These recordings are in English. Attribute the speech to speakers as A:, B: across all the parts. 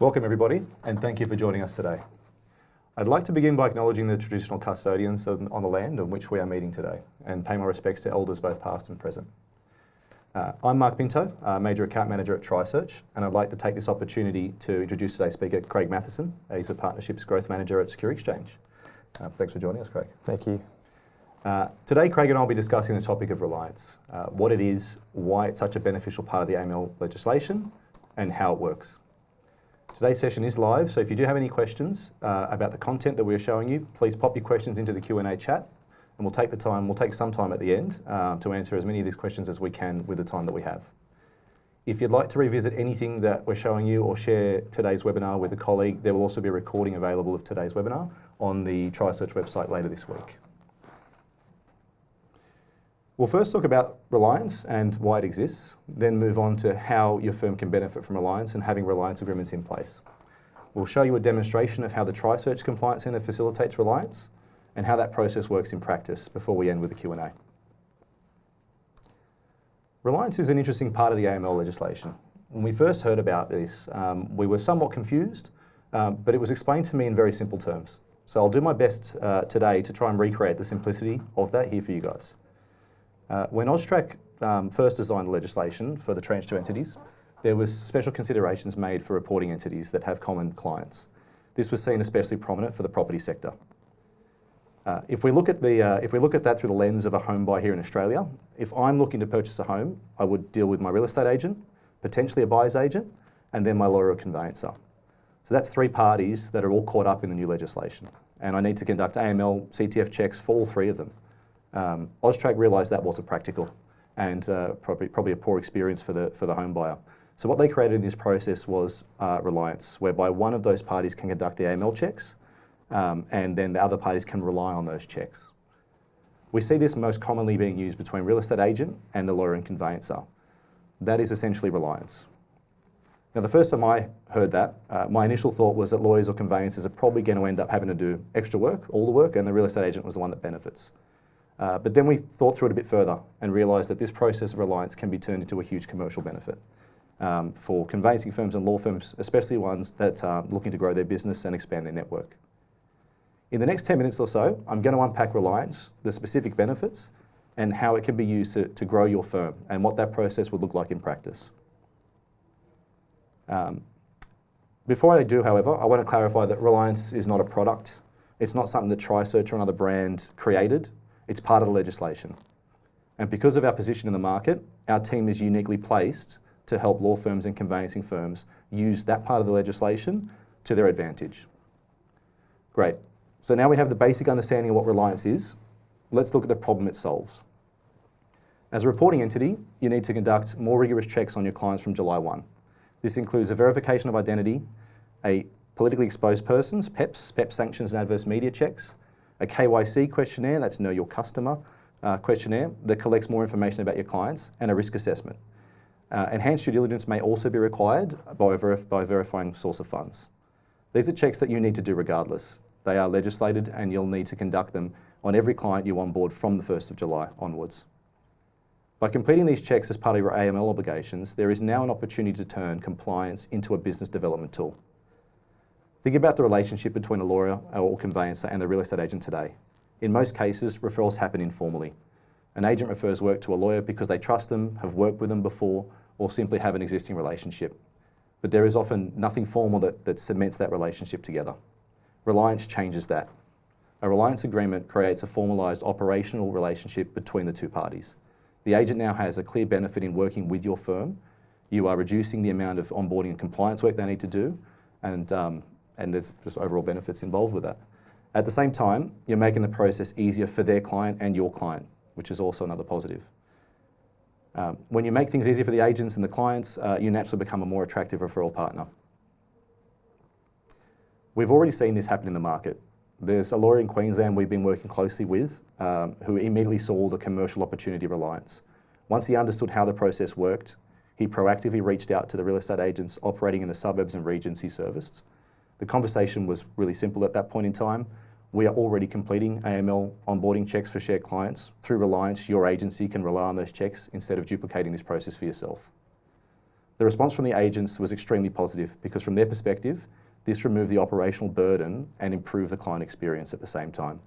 A: Welcome everybody, and thank you for joining us today. I'd like to begin by acknowledging the traditional custodians on the land on which we are meeting today, and pay my respects to elders both past and present. I'm Mark Pinto, Major Account Manager at triSearch, and I'd like to take this opportunity to introduce today's speaker, Craig Matheson. He's the Partnerships Growth Manager at Secure Exchange. Thanks for joining us, Craig.
B: Thank you.
A: Today, Craig and I will be discussing the topic of Reliance, what it is, why it's such a beneficial part of the AML legislation, and how it works. Today's session is live, so if you do have any questions about the content that we're showing you, please pop your questions into the Q&A chat, and we'll take some time at the end to answer as many of these questions as we can with the time that we have. If you'd like to revisit anything that we're showing you or share today's webinar with a colleague, there will also be a recording available of today's webinar on the triSearch website later this week. We'll first talk about Reliance and why it exists, then move on to how your firm can benefit from Reliance and having Reliance agreements in place. We'll show you a demonstration of how the triSearch Compliance Centre facilitates Reliance and how that process works in practice before we end with the Q&A. Reliance is an interesting part of the AML legislation. When we first heard about this, we were somewhat confused, but it was explained to me in very simple terms. So I'll do my best today to try and recreate the simplicity of that here for you guys. When AUSTRAC first designed the legislation for the Tranche 2 entities, there was special considerations made for reporting entities that have common clients. This was seen especially prominent for the property sector. If we look at that through the lens of a home buyer here in Australia, if I'm looking to purchase a home, I would deal with my real estate agent, potentially a buyer's agent, and then my lawyer or conveyancer. So that's three parties that are all caught up in the new legislation. And I need to conduct AML, CTF checks for all three of them. AUSTRAC realised that wasn't practical and probably a poor experience for the home buyer. So what they created in this process was Reliance, whereby one of those parties can conduct the AML checks and then the other parties can rely on those checks. We see this most commonly being used between real estate agent and the lawyer and conveyancer. That is essentially Reliance. Now the first time I heard that, my initial thought was that lawyers or conveyancers are probably going to end up having to do extra work, all the work, and the real estate agent was the one that benefits. But then we thought through it a bit further and realised that this process of Reliance can be turned into a huge commercial benefit for conveyancing firms and law firms, especially ones that are looking to grow their business and expand their network. In the next 10 minutes or so, I'm going to unpack Reliance, the specific benefits, and how it can be used to grow your firm and what that process would look like in practice. Before I do, however, I want to clarify that Reliance is not a product. It's not something that triSearch or another brand created. It's part of the legislation. And because of our position in the market, our team is uniquely placed to help law firms and conveyancing firms use that part of the legislation to their advantage. Great. So now we have the basic understanding of what Reliance is. Let's look at the problem it solves. As a reporting entity, you need to conduct more rigorous checks on your clients from July 1. This includes a verification of identity, a politically exposed persons, PEPs sanctions and adverse media checks, a KYC questionnaire, that's Know Your Customer questionnaire, that collects more information about your clients, and a risk assessment. Enhanced due diligence may also be required by verifying source of funds. These are checks that you need to do regardless. They are legislated and you'll need to conduct them on every client you onboard from the 1st of July onwards. By completing these checks as part of your AML obligations, there is now an opportunity to turn compliance into a business development tool. Think about the relationship between a lawyer or conveyancer and the real estate agent today. In most cases, referrals happen informally. An agent refers work to a lawyer because they trust them, have worked with them before, or simply have an existing relationship. But there is often nothing formal that cements that relationship together. Reliance changes that. A Reliance agreement creates a formalised operational relationship between the two parties. The agent now has a clear benefit in working with your firm. You are reducing the amount of onboarding and compliance work they need to do, and there's just overall benefits involved with that. At the same time, you're making the process easier for their client and your client, which is also another positive. When you make things easier for the agents and the clients, you naturally become a more attractive referral partner. We've already seen this happen in the market. There's a lawyer in Queensland we've been working closely with who immediately saw the commercial opportunity of Reliance. Once he understood how the process worked, he proactively reached out to the real estate agents operating in the suburbs and regions he serviced. The conversation was really simple at that point in time. We are already completing AML onboarding checks for shared clients. Through Reliance, your agency can rely on those checks instead of duplicating this process for yourself. The response from the agents was extremely positive because from their perspective, this removed the operational burden and improved the client experience at the same time.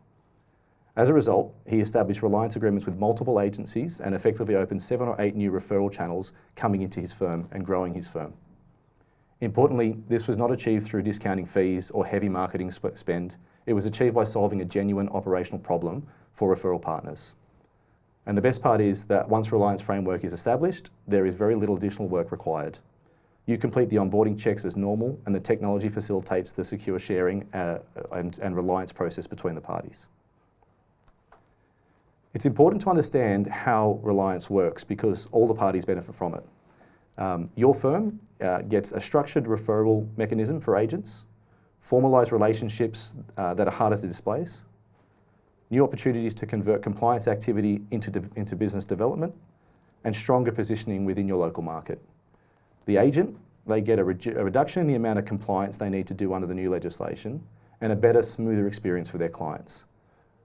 A: As a result, he established Reliance agreements with multiple agencies and effectively opened 7 or 8 new referral channels coming into his firm and growing his firm. Importantly, this was not achieved through discounting fees or heavy marketing spend. It was achieved by solving a genuine operational problem for referral partners. And the best part is that once Reliance framework is established, there is very little additional work required. You complete the onboarding checks as normal, and the technology facilitates the secure sharing and Reliance process between the parties. It's important to understand how Reliance works because all the parties benefit from it. Your firm gets a structured referral mechanism for agents, formalised relationships that are harder to displace, new opportunities to convert compliance activity into business development, and stronger positioning within your local market. The agent, they get a reduction in the amount of compliance they need to do under the new legislation and a better, smoother experience for their clients.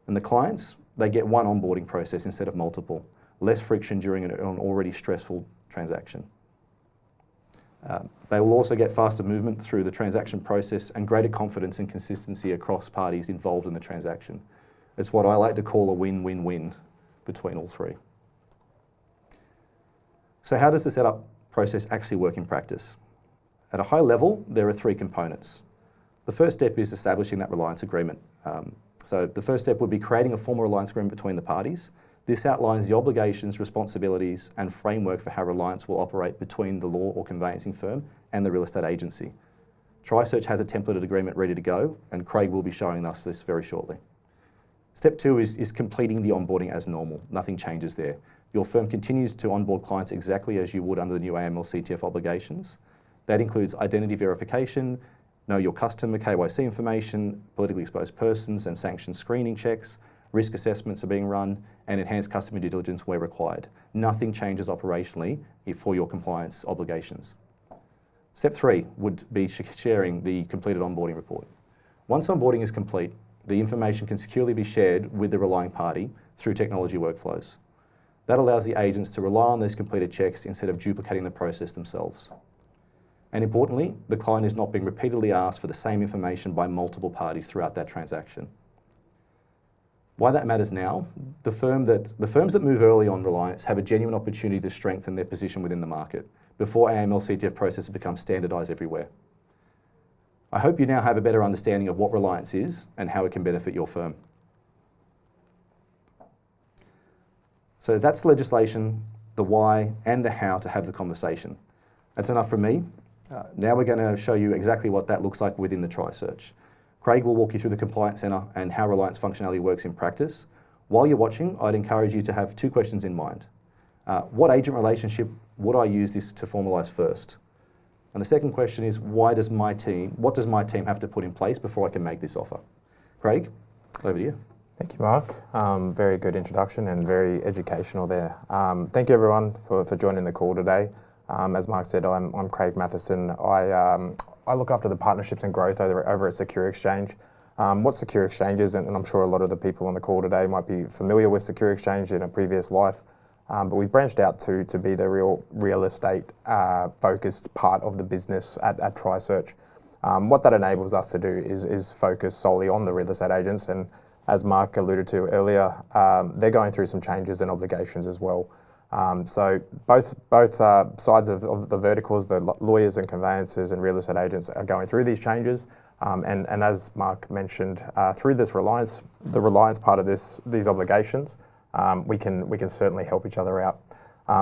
A: And the clients, they get one onboarding process instead of multiple, less friction during an already stressful transaction. They will also get faster movement through the transaction process and greater confidence and consistency across parties involved in the transaction. It's what I like to call a win-win-win between all three. So how does the setup process actually work in practice? At a high level, there are 3 components. The first step is establishing that Reliance agreement. So the first step would be creating a formal Reliance agreement between the parties. This outlines the obligations, responsibilities, and framework for how Reliance will operate between the law or conveyancing firm and the real estate agency. triSearch has a templated agreement ready to go, and Craig will be showing us this very shortly. Step 2 is completing the onboarding as normal. Nothing changes there. Your firm continues to onboard clients exactly as you would under the new AML CTF obligations. That includes identity verification, know your customer KYC information, politically exposed persons and sanctions screening checks, risk assessments are being run, and enhanced customer due diligence where required. Nothing changes operationally for your compliance obligations. Step 3 would be sharing the completed onboarding report. Once onboarding is complete, the information can securely be shared with the relying party through technology workflows. That allows the agents to rely on those completed checks instead of duplicating the process themselves. And importantly, the client is not being repeatedly asked for the same information by multiple parties throughout that transaction. Why that matters now, the firms that move early on Reliance have a genuine opportunity to strengthen their position within the market before AML CTF processes become standardised everywhere. I hope you now have a better understanding of what Reliance is and how it can benefit your firm. So that's the legislation, the why, and the how to have the conversation. That's enough from me. Now we're going to show you exactly what that looks like within the triSearch. Craig will walk you through the Compliance Centre and how Reliance functionality works in practice. While you're watching, I'd encourage you to have 2 questions in mind. What agent relationship would I use this to formalise first? And the second question is, what does my team have to put in place before I can make this offer? Craig, over to you.
B: Thank you, Mark. Very good introduction and very educational there. Thank you, everyone, for joining the call today. As Mark said, I'm Craig Matheson. I look after the partnerships and growth over at Secure Exchange. What Secure Exchange is, and I'm sure a lot of the people on the call today might be familiar with Secure Exchange in a previous life, but we've branched out to be the real estate focused part of the business at triSearch. What that enables us to do is focus solely on the real estate agents, and as Mark alluded to earlier, they're going through some changes and obligations as well. So both sides of the verticals, the lawyers and conveyancers and real estate agents are going through these changes. And as Mark mentioned, through the Reliance part of these obligations, we can certainly help each other out.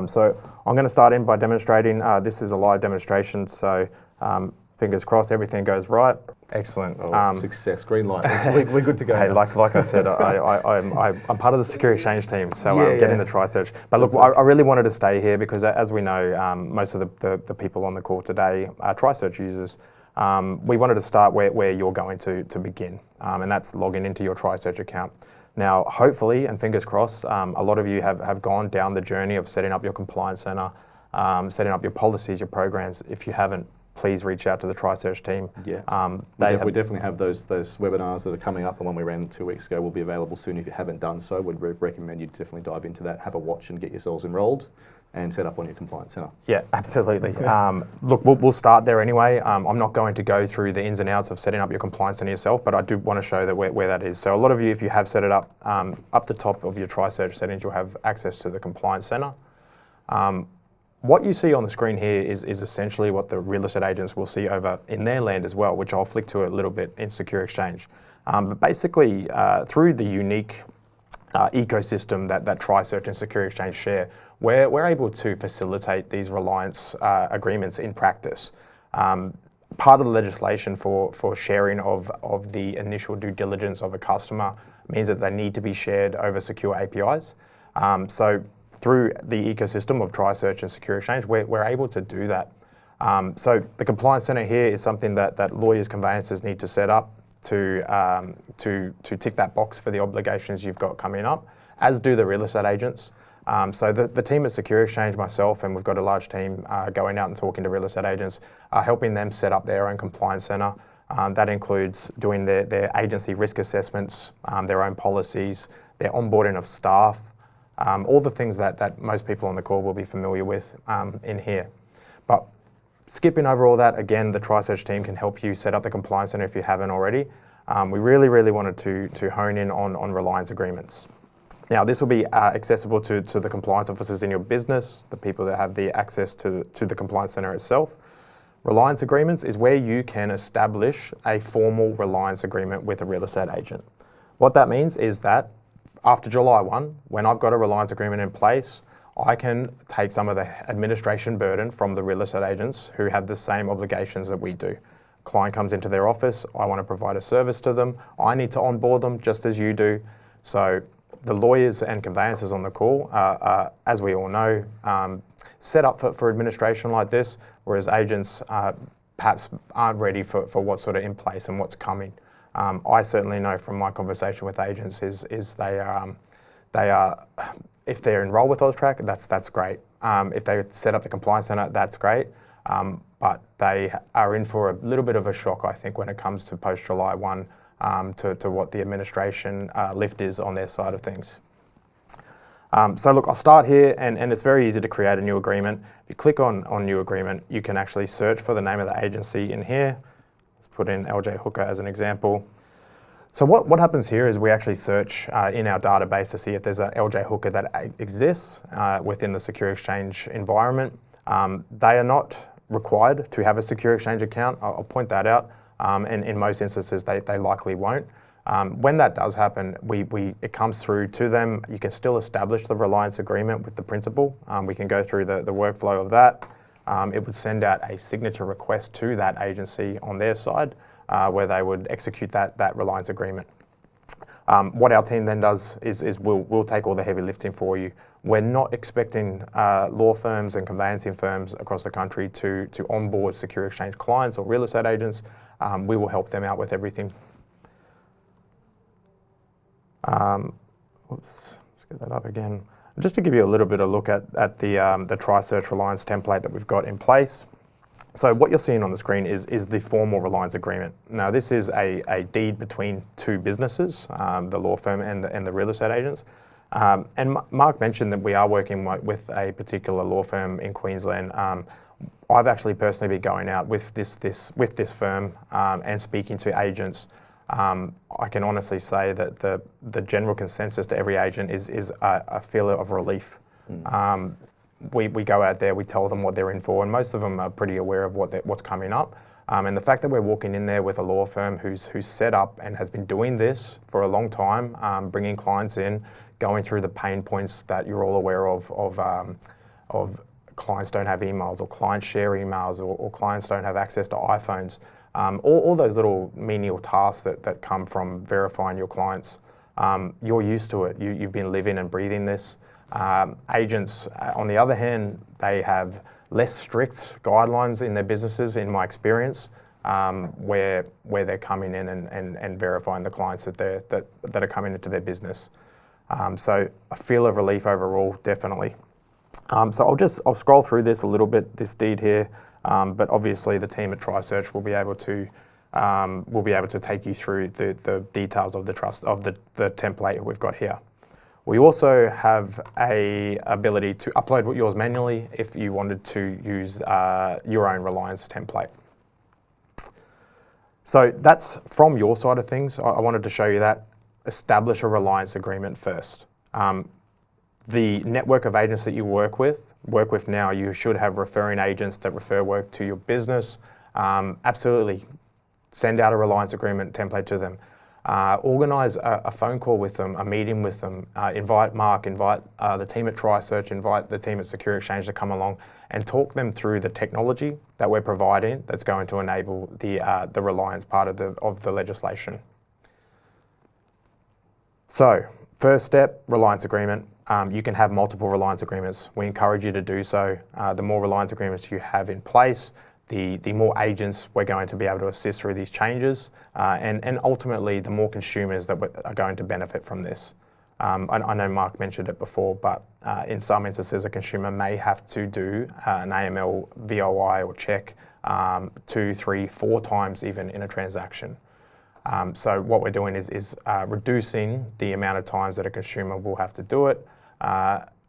B: So I'm going to start in by demonstrating. This is a live demonstration, so fingers crossed everything goes right. Excellent.
A: Success, green light. We're good to go.
B: Hey, like I said, I'm part of the Secure Exchange team, so getting the triSearch. But look, I really wanted to stay here because, as we know, most of the people on the call today are triSearch users. We wanted to start where you're going to begin, and that's logging into your triSearch account. Now, hopefully, and fingers crossed, a lot of you have gone down the journey of setting up your compliance centre, setting up your policies, your programs. If you haven't, please reach out to the triSearch team.
A: Yeah, we definitely have those webinars that are coming up, and one we ran 2 weeks ago will be available soon. If you haven't done so, would recommend you definitely dive into that, have a watch and get yourselves enrolled. and set up on your compliance centre?
B: Yeah, absolutely. Look, we'll start there anyway. I'm not going to go through the ins and outs of setting up your compliance centre yourself, but I do want to show that where that is. So a lot of you, if you have set it up the top of your triSearch settings, you'll have access to the compliance centre. What you see on the screen here is essentially what the real estate agents will see over in their land as well, which I'll flick to a little bit in Secure Exchange. But basically, through the unique ecosystem that triSearch and Secure Exchange share, we're able to facilitate these Reliance agreements in practice. Part of the legislation for sharing of the initial due diligence of a customer means that they need to be shared over secure APIs. So through the ecosystem of triSearch and Secure Exchange, we're able to do that. So the Compliance Centre here is something that lawyers, conveyancers need to set up to tick that box for the obligations you've got coming up, as do the real estate agents. So the team at Secure Exchange, myself, and we've got a large team going out and talking to real estate agents, helping them set up their own compliance centre. That includes doing their agency risk assessments, their own policies, their onboarding of staff, all the things that most people on the call will be familiar with in here. But skipping over all that, again, the triSearch team can help you set up the compliance centre if you haven't already. We really wanted to hone in on Reliance agreements. Now, this will be accessible to the compliance officers in your business, the people that have the access to the compliance centre itself. Reliance agreements is where you can establish a formal Reliance agreement with a real estate agent. What that means is that after July 1, when I've got a Reliance agreement in place, I can take some of the administration burden from the real estate agents who have the same obligations that we do. Client comes into their office, I want to provide a service to them, I need to onboard them just as you do. So the lawyers and conveyancers on the call are, as we all know, set up for administration like this, whereas agents perhaps aren't ready for what's sort of in place and what's coming. I certainly know from my conversation with agents is they are if they're enrolled with AusTrack, that's great. If they set up the compliance centre, that's great. But they are in for a little bit of a shock, I think, when it comes to post July 1 to what the administration lift is on their side of things. So look, I'll start here, and it's very easy to create a new agreement. If you click on new agreement, you can actually search for the name of the agency in here. Let's put in LJ Hooker as an example. So what happens here is we actually search in our database to see if there's an LJ Hooker that exists within the Secure Exchange environment. They are not required to have a Secure Exchange account. I'll point that out. And in most instances, they likely won't. When that does happen, it comes through to them. You can still establish the Reliance agreement with the principal. We can go through the workflow of that. It would send out a signature request to that agency on their side, where they would execute that Reliance agreement. What our team then does is we'll take all the heavy lifting for you. We're not expecting law firms and conveyancing firms across the country to onboard Secure Exchange clients or real estate agents. We will help them out with everything. Let's get that up again. Just to give you a little bit of a look at the triSearch Reliance template that we've got in place. So what you're seeing on the screen is the formal Reliance agreement. Now, this is a deed between two businesses, the law firm and the real estate agents. And Mark mentioned that we are working with a particular law firm in Queensland. I've actually personally been going out with this firm and speaking to agents. I can honestly say that the general consensus to every agent is a feel of relief. We go out there, we tell them what they're in for, and most of them are pretty aware of what's coming up. And the fact that we're walking in there with a law firm who's set up and has been doing this for a long time, bringing clients in, going through the pain points that you're all aware of clients don't have emails, or clients share emails, or clients don't have access to iPhones. All those little menial tasks that come from verifying your clients. You're used to it. You've been living and breathing this. Agents, on the other hand, they have less strict guidelines in their businesses, in my experience, where they're coming in and verifying the clients that are coming into their business. So a feel of relief overall, definitely. So I'll scroll through this a little bit, this deed here, but obviously the team at triSearch will be able to take you through the details of the template we've got here. We also have a ability to upload yours manually if you wanted to use your own Reliance template. So that's from your side of things. I wanted to show you that. Establish a Reliance agreement first. The network of agents that you work with now, you should have referring agents that refer work to your business. Absolutely, send out a Reliance agreement template to them. Organise a phone call with them, a meeting with them. Invite Mark, invite the team at triSearch, invite the team at Secure Exchange to come along and talk them through the technology that we're providing that's going to enable the Reliance part of the legislation. So, first step, Reliance agreement. You can have multiple Reliance agreements. We encourage you to do so. The more Reliance agreements you have in place, the more agents we're going to be able to assist through these changes, and ultimately the more consumers that are going to benefit from this. I know Mark mentioned it before, but in some instances a consumer may have to do an AML VOI or check 2, 3, 4 times even in a transaction. So what we're doing is reducing the amount of times that a consumer will have to do it,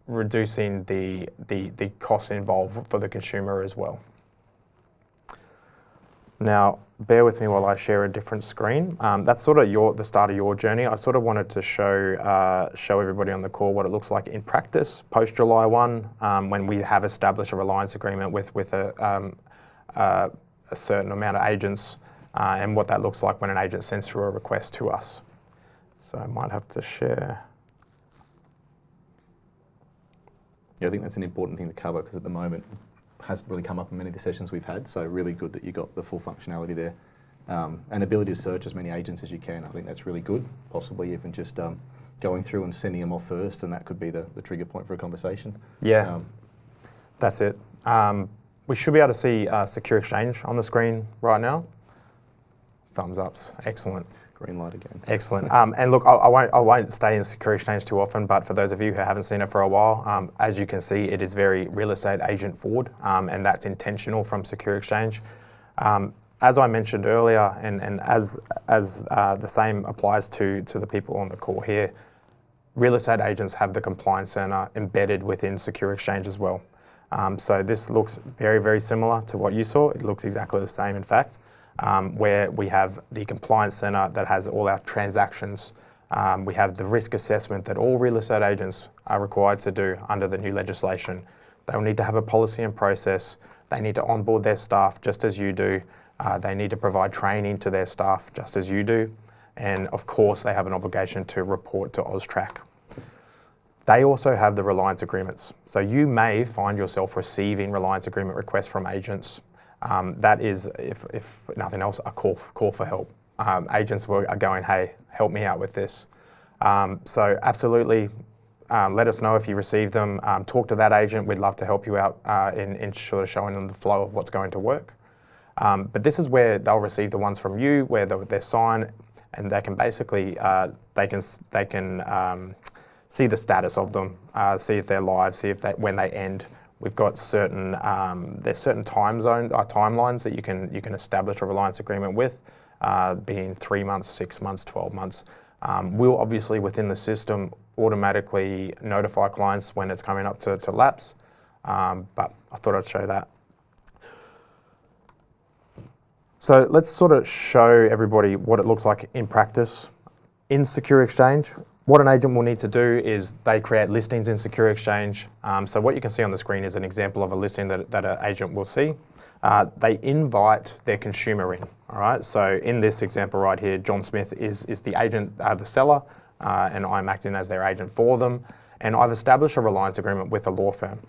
B: reducing the costs involved for the consumer as well. Now, bear with me while I share a different screen. That's sort of the start of your journey. I sort of wanted to show everybody on the call what it looks like in practice post July 1, when we have established a Reliance agreement with a certain amount of agents, and what that looks like when an agent sends through a request to us. So I might have to share.
A: Yeah, I think that's an important thing to cover because at the moment it hasn't really come up in many of the sessions we've had, so really good that you got the full functionality there. And ability to search as many agents as you can, I think that's really good, possibly even just going through and sending them off first, and that could be the trigger point for a conversation.
B: Yeah, that's it. We should be able to see Secure Exchange on the screen right now. Thumbs ups, excellent.
A: Green light again.
B: Excellent. And look, I won't stay in Secure Exchange too often, but for those of you who haven't seen it for a while, as you can see, it is very real estate agent forward, and that's intentional from Secure Exchange. As I mentioned earlier, and as the same applies to the people on the call here, real estate agents have the Compliance Center embedded within Secure Exchange as well. So this looks very, very similar to what you saw. It looks exactly the same, in fact. Where we have the Compliance Center that has all our transactions. We have the risk assessment that all real estate agents are required to do under the new legislation. They'll need to have a policy and process. They need to onboard their staff just as you do. They need to provide training to their staff just as you do. And of course, they have an obligation to report to AUSTRAC. They also have the Reliance agreements. So you may find yourself receiving Reliance agreement requests from agents. That is, if nothing else, a call for help. Agents are going, hey, help me out with this. So absolutely, let us know if you receive them. Talk to that agent. We'd love to help you out in sort of showing them the flow of what's going to work. But this is where they'll receive the ones from you, where they're signed, and they can basically they can see the status of them, see if they're live, see if when they end. We've got certain there's certain timelines that you can establish a Reliance agreement with, being 3 months, 6 months, 12 months. We'll obviously within the system automatically notify clients when it's coming up to lapse, but I thought I'd show that. So let's sort of show everybody what it looks like in practice. In Secure Exchange, what an agent will need to do is they create listings in Secure Exchange. So what you can see on the screen is an example of a listing that an agent will see. They invite their consumer in, all right? So in this example right here, John Smith is the agent, the seller, and I'm acting as their agent for them. And I've established a Reliance agreement with a law firm.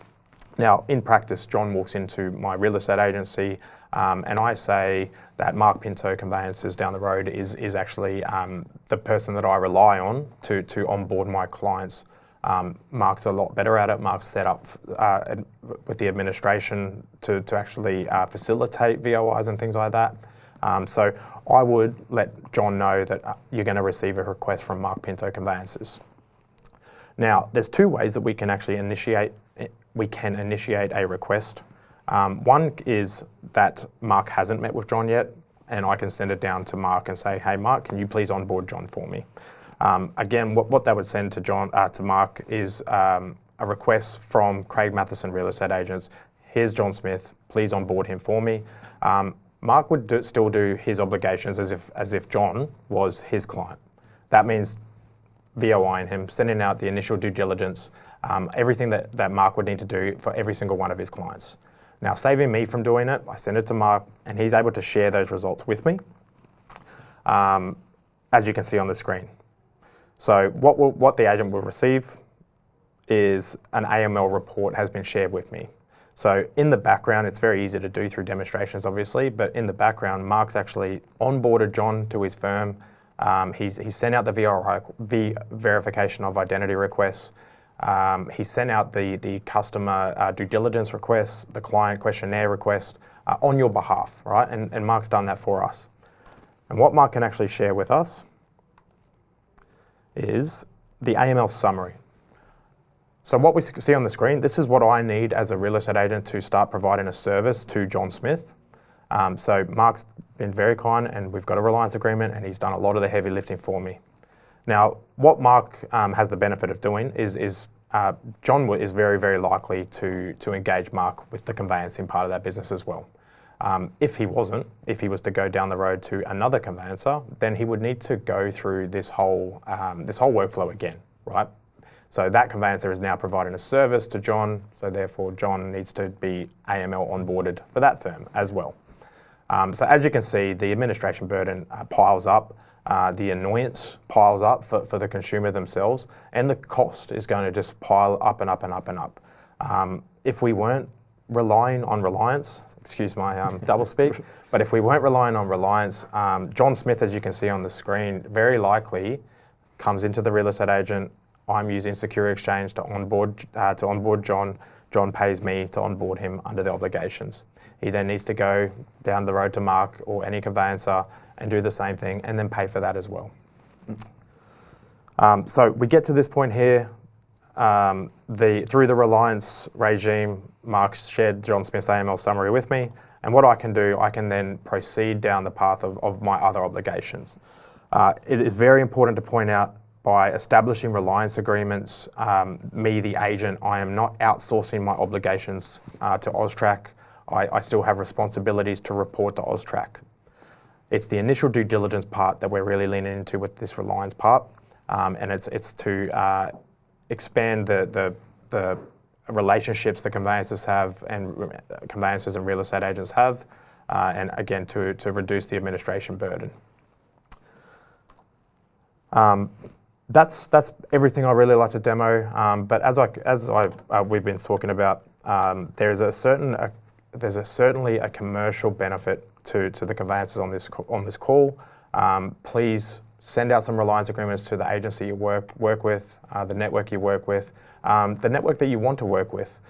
B: Now, in practice, John walks into my real estate agency, and I say that Mark Pinto Conveyancers down the road is actually the person that I rely on to onboard my clients. Mark's a lot better at it. Mark's set up with the administration to actually facilitate VOIs and things like that. So I would let John know that you're going to receive a request from Mark Pinto Conveyancers. Now, there's 2 ways that we can actually initiate a request. One is that Mark hasn't met with John yet, and I can send it down to Mark and say, hey Mark, can you please onboard John for me? Again, what that would send to to Mark is a request from Craig Matheson Real Estate Agents. Here's John Smith. Please onboard him for me. Mark would still do his obligations as if John was his client. That means VOIing him, sending out the initial due diligence, everything that Mark would need to do for every single one of his clients. Now, saving me from doing it, I send it to Mark, and he's able to share those results with me, as you can see on the screen. So what the agent will receive is an AML report has been shared with me. So in the background, it's very easy to do through demonstrations, obviously, but in the background, Mark's actually onboarded John to his firm. He's sent out the verification of identity requests. He sent out the customer due diligence requests, the client questionnaire request on your behalf, right? And Mark's done that for us. And what Mark can actually share with us is the AML summary. So what we see on the screen, this is what I need as a real estate agent to start providing a service to John Smith. So Mark's been very kind, and we've got a Reliance agreement, and he's done a lot of the heavy lifting for me. Now, what Mark has the benefit of doing is John is very, very likely to engage Mark with the conveyancing part of that business as well. If he was to go down the road to another conveyancer, then he would need to go through this whole workflow again, right? So that conveyancer is now providing a service to John, so therefore John needs to be AML onboarded for that firm as well. So as you can see, the administration burden piles up, the annoyance piles up for the consumer themselves, and the cost is going to just pile up and up and up and up. If we weren't relying on Reliance, excuse my doublespeak, but if we weren't relying on Reliance, John Smith, as you can see on the screen, very likely comes into the real estate agent. I'm using Secure Exchange to onboard John. John pays me to onboard him under the obligations. He then needs to go down the road to Mark or any conveyancer and do the same thing, and then pay for that as well. So we get to this point here. Through the Reliance regime, Mark shared John Smith's AML summary with me, and what I can do, I can then proceed down the path of my other obligations. It is very important to point out, by establishing Reliance agreements, me, the agent, I am not outsourcing my obligations to AUSTRAC. I still have responsibilities to report to AUSTRAC. It's the initial due diligence part that we're really leaning into with this Reliance part, and it's to expand the relationships the conveyancers have and conveyancers and real estate agents have, and again to reduce the administration burden. That's everything I really like to demo. But as we've been talking about, there's certainly a commercial benefit to the conveyancers on this call. Please send out some Reliance agreements to the agency you work with, the network you work with, the network that you want to work with.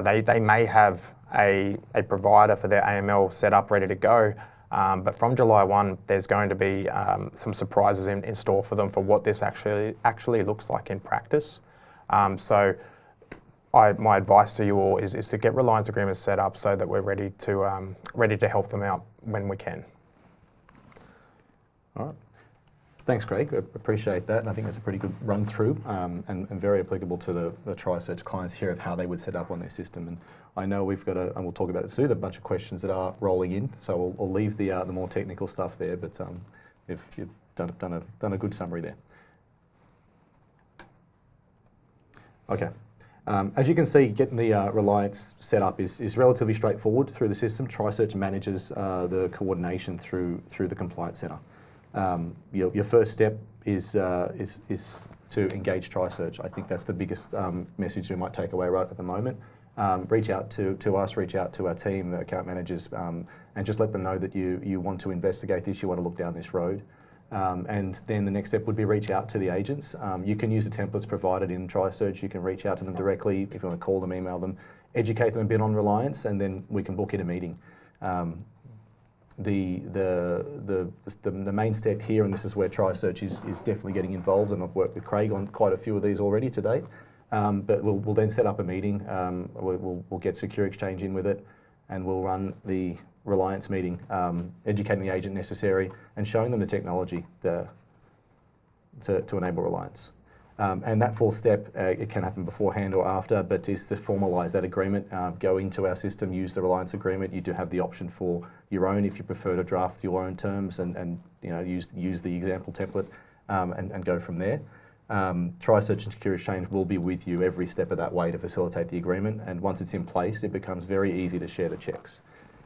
B: They may have a provider for their AML set up, ready to go. But from July 1, there's going to be some surprises in store for them for what this actually looks like in practice. So my advice to you all is to get Reliance agreements set up so that we're ready to help them out when we can.
A: All right. Thanks, Craig. I appreciate that. And I think that's a pretty good run through and very applicable to the triSearch clients here of how they would set up on their system. And I know we've got and we'll talk about it soon, a bunch of questions that are rolling in. So we'll leave the more technical stuff there, but you've done a good summary there. Okay. As you can see, getting the Reliance set up is relatively straightforward through the system. triSearch manages the coordination through the compliance center. Your first step is to engage triSearch. I think that's the biggest message we might take away right at the moment. Reach out to us, reach out to our team, the account managers, and just let them know that you want to investigate this, you want to look down this road. And then the next step would be reach out to the agents. You can use the templates provided in triSearch. You can reach out to them directly if you want to call them, email them, educate them a bit on Reliance, and then we can book in a meeting. The main step here, and this is where triSearch is definitely getting involved, and I've worked with Craig on quite a few of these already today. But we'll then set up a meeting. We'll get Secure Exchange in with it, and we'll run the Reliance meeting, educating the agent necessary and showing them the technology. The to enable Reliance. And that fourth step, it can happen beforehand or after, but is to formalise that agreement, go into our system, use the Reliance agreement. You do have the option for your own if you prefer to draft your own terms and use the example template and go from there. triSearch and Secure Exchange will be with you every step of that way to facilitate the agreement, and once it's in place, it becomes very easy to share the checks.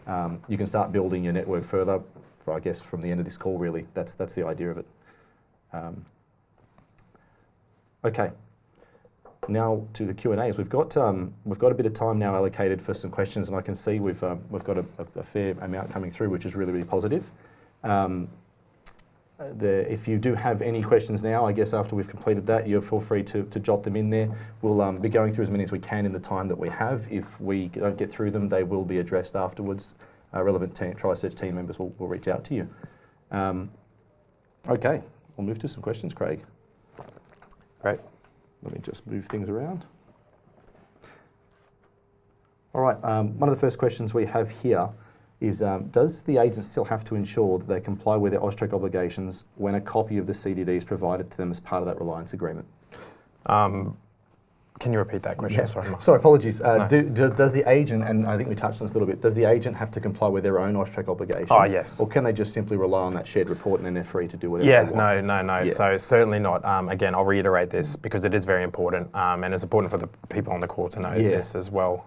A: You can start building your network further, I guess, from the end of this call, really. That's the idea of it. Okay, now to the Q&As. We've got a bit of time now allocated for some questions, and I can see we've got a fair amount coming through, which is really, really positive. If you do have any questions now, I guess after we've completed that, you feel free to jot them in there. We'll be going through as many as we can in the time that we have. If we don't get through them, they will be addressed afterwards. Relevant triSearch team members will reach out to you. Okay, we'll move to some questions, Craig.
B: Great.
A: Let me just move things around. All right, one of the first questions we have here is, does the agent still have to ensure that they comply with their AUSTRAC obligations when a copy of the CDD is provided to them as part of that Reliance agreement?
B: Can you repeat that question?
A: Yeah.
B: Sorry, Mark.
A: Sorry, apologies.
B: No.
A: Does the agent, and I think we touched on this a little bit, does the agent have to comply with their own AUSTRAC obligations?
B: Oh, yes.
A: Or can they just simply rely on that shared report and then they're free to do whatever
B: Yeah,
A: they want?
B: no.
A: Yeah.
B: So certainly not. Again, I'll reiterate this because it is very important, and it's important for the people on the call to know this as well.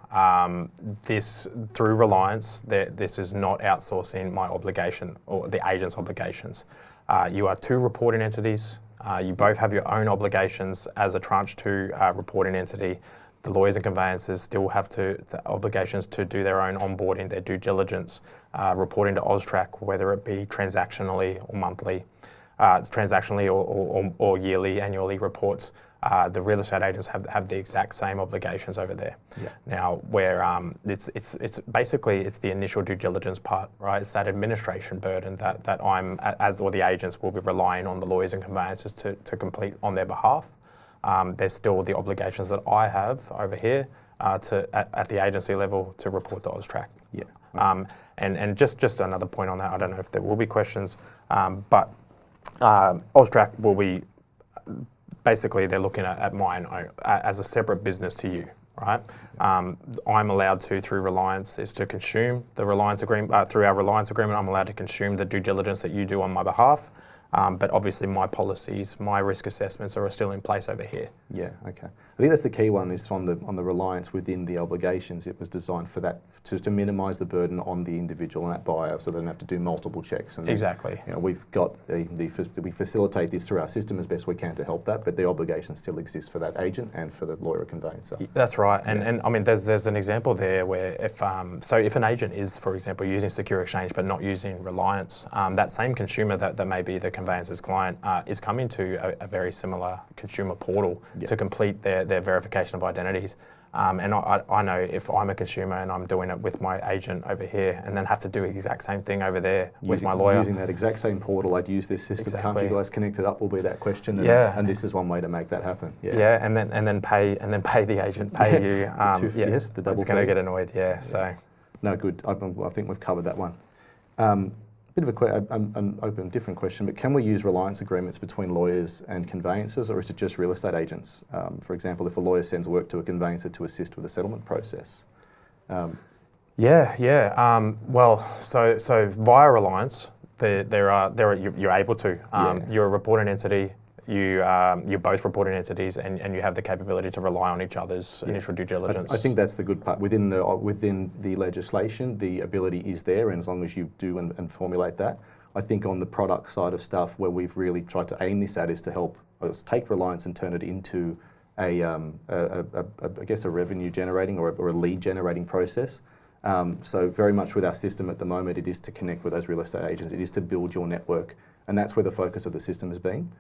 B: This, through Reliance, this is not outsourcing my obligation or the agent's obligations. You are two reporting entities. You both have your own obligations as a tranche 2 reporting entity. The lawyers and conveyancers still have the obligations to do their own onboarding, their due diligence, reporting to AUSTRAC, whether it be transactionally or monthly, or yearly, annually reports. The real estate agents have the exact same obligations over there.
A: Yeah.
B: Now, where it's basically it's the initial due diligence part, right? It's that administration burden that I'm, as or the agents will be relying on the lawyers and conveyancers to complete on their behalf. There's still the obligations that I have over here at the agency level to report to AUSTRAC.
A: Yeah.
B: And just another point on that, I don't know if there will be questions, but AUSTRAC will be, basically they're looking at mine as a separate business to you, right? I'm allowed to, through Reliance, is to consume the Reliance agreement, through our Reliance agreement, I'm allowed to consume the due diligence that you do on my behalf. But obviously my policies, my risk assessments are still in place over here.
A: Yeah, okay. I think that's the key one, is on the Reliance within the obligations. It was designed for that, to minimise the burden on the individual and that buyer, so they don't have to do multiple checks. And
B: Exactly.
A: We've got we facilitate this through our system as best we can to help that, but the obligation still exists for that agent and for the lawyer or conveyancer.
B: That's right, and I mean there's an example there where if an agent is, for example, using Secure Exchange but not using Reliance, that same consumer that may be the conveyancer's client is coming to a very similar consumer portal to complete their verification of identities. And I know if I'm a consumer and I'm doing it with my agent over here and then have to do the exact same thing over there with my lawyer.
A: Using that exact same portal, I'd use this system.
B: Exactly.
A: Can't you guys connect it up will be that question. And, and this is one way to make that happen.
B: Yeah, and then pay the agent, pay you.
A: Yes, the double
B: it's going to
A: fee.
B: get annoyed, so.
A: No, good. I think we've covered that one. Bit of an open, different question, but can we use Reliance agreements between lawyers and conveyancers, or is it just real estate agents? For example, if a lawyer sends work to a conveyancer to assist with the settlement process.
B: Well, so via Reliance, you're able to. You're a reporting entity. You're both reporting entities, and you have the capability to rely on each other's initial due diligence.
A: I think that's the good part. Within the legislation, the ability is there, and as long as you do and formulate that, I think on the product side of stuff, where we've really tried to aim this at is to help us take Reliance and turn it into I guess a revenue generating or a lead generating process. So very much with our system at the moment, it is to connect with those real estate agents. It is to build your network. And that's where the focus of the system has been.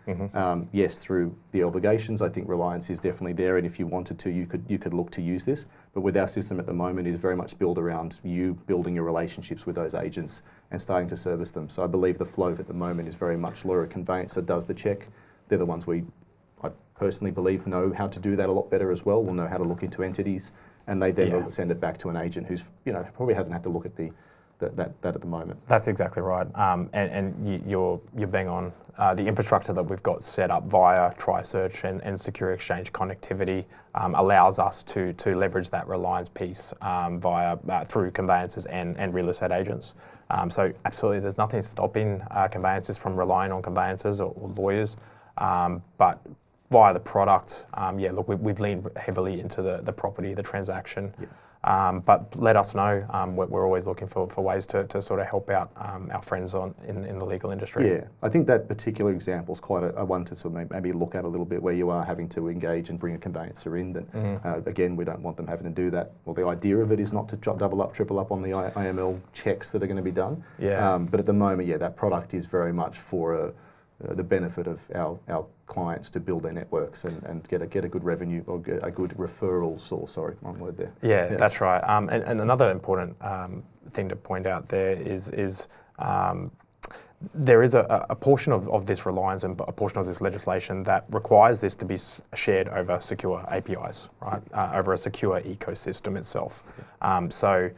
A: Yes, through the obligations, I think Reliance is definitely there, and if you wanted to, you could look to use this. But with our system at the moment, is very much built around you building your relationships with those agents and starting to service them. So I believe the flow at the moment is very much lawyer conveyancer does the check. They're the ones I personally believe know how to do that a lot better as well. Will know how to look into entities, and they then will send it back to an agent who's probably hasn't had to look at the that at the moment.
B: That's exactly right. You're bang on. The infrastructure that we've got set up via triSearch and secure exchange connectivity allows us to leverage that Reliance piece through conveyancers and real estate agents. So absolutely, there's nothing stopping conveyancers from relying on conveyancers or lawyers, but via the product, we've leaned heavily into the property, the transaction.
A: Yeah.
B: But let us know. We're always looking for ways to sort of help out our friends in the legal industry.
A: Yeah, I think that particular example is quite a one to sort of maybe look at a little bit, where you are having to engage and bring a conveyancer in. That again, we don't want them having to do that. Well, the idea of it is not to double up, triple up on the AML checks that are going to be done.
B: Yeah.
A: But at the moment, that product is very much for the benefit of our clients to build their networks and get a good revenue or get a good referral source. Sorry, wrong word there.
B: Yeah, that's right. And another important thing to point out there is there is a portion of this Reliance and a portion of this legislation that requires this to be shared over secure APIs, right? Over a secure ecosystem itself. So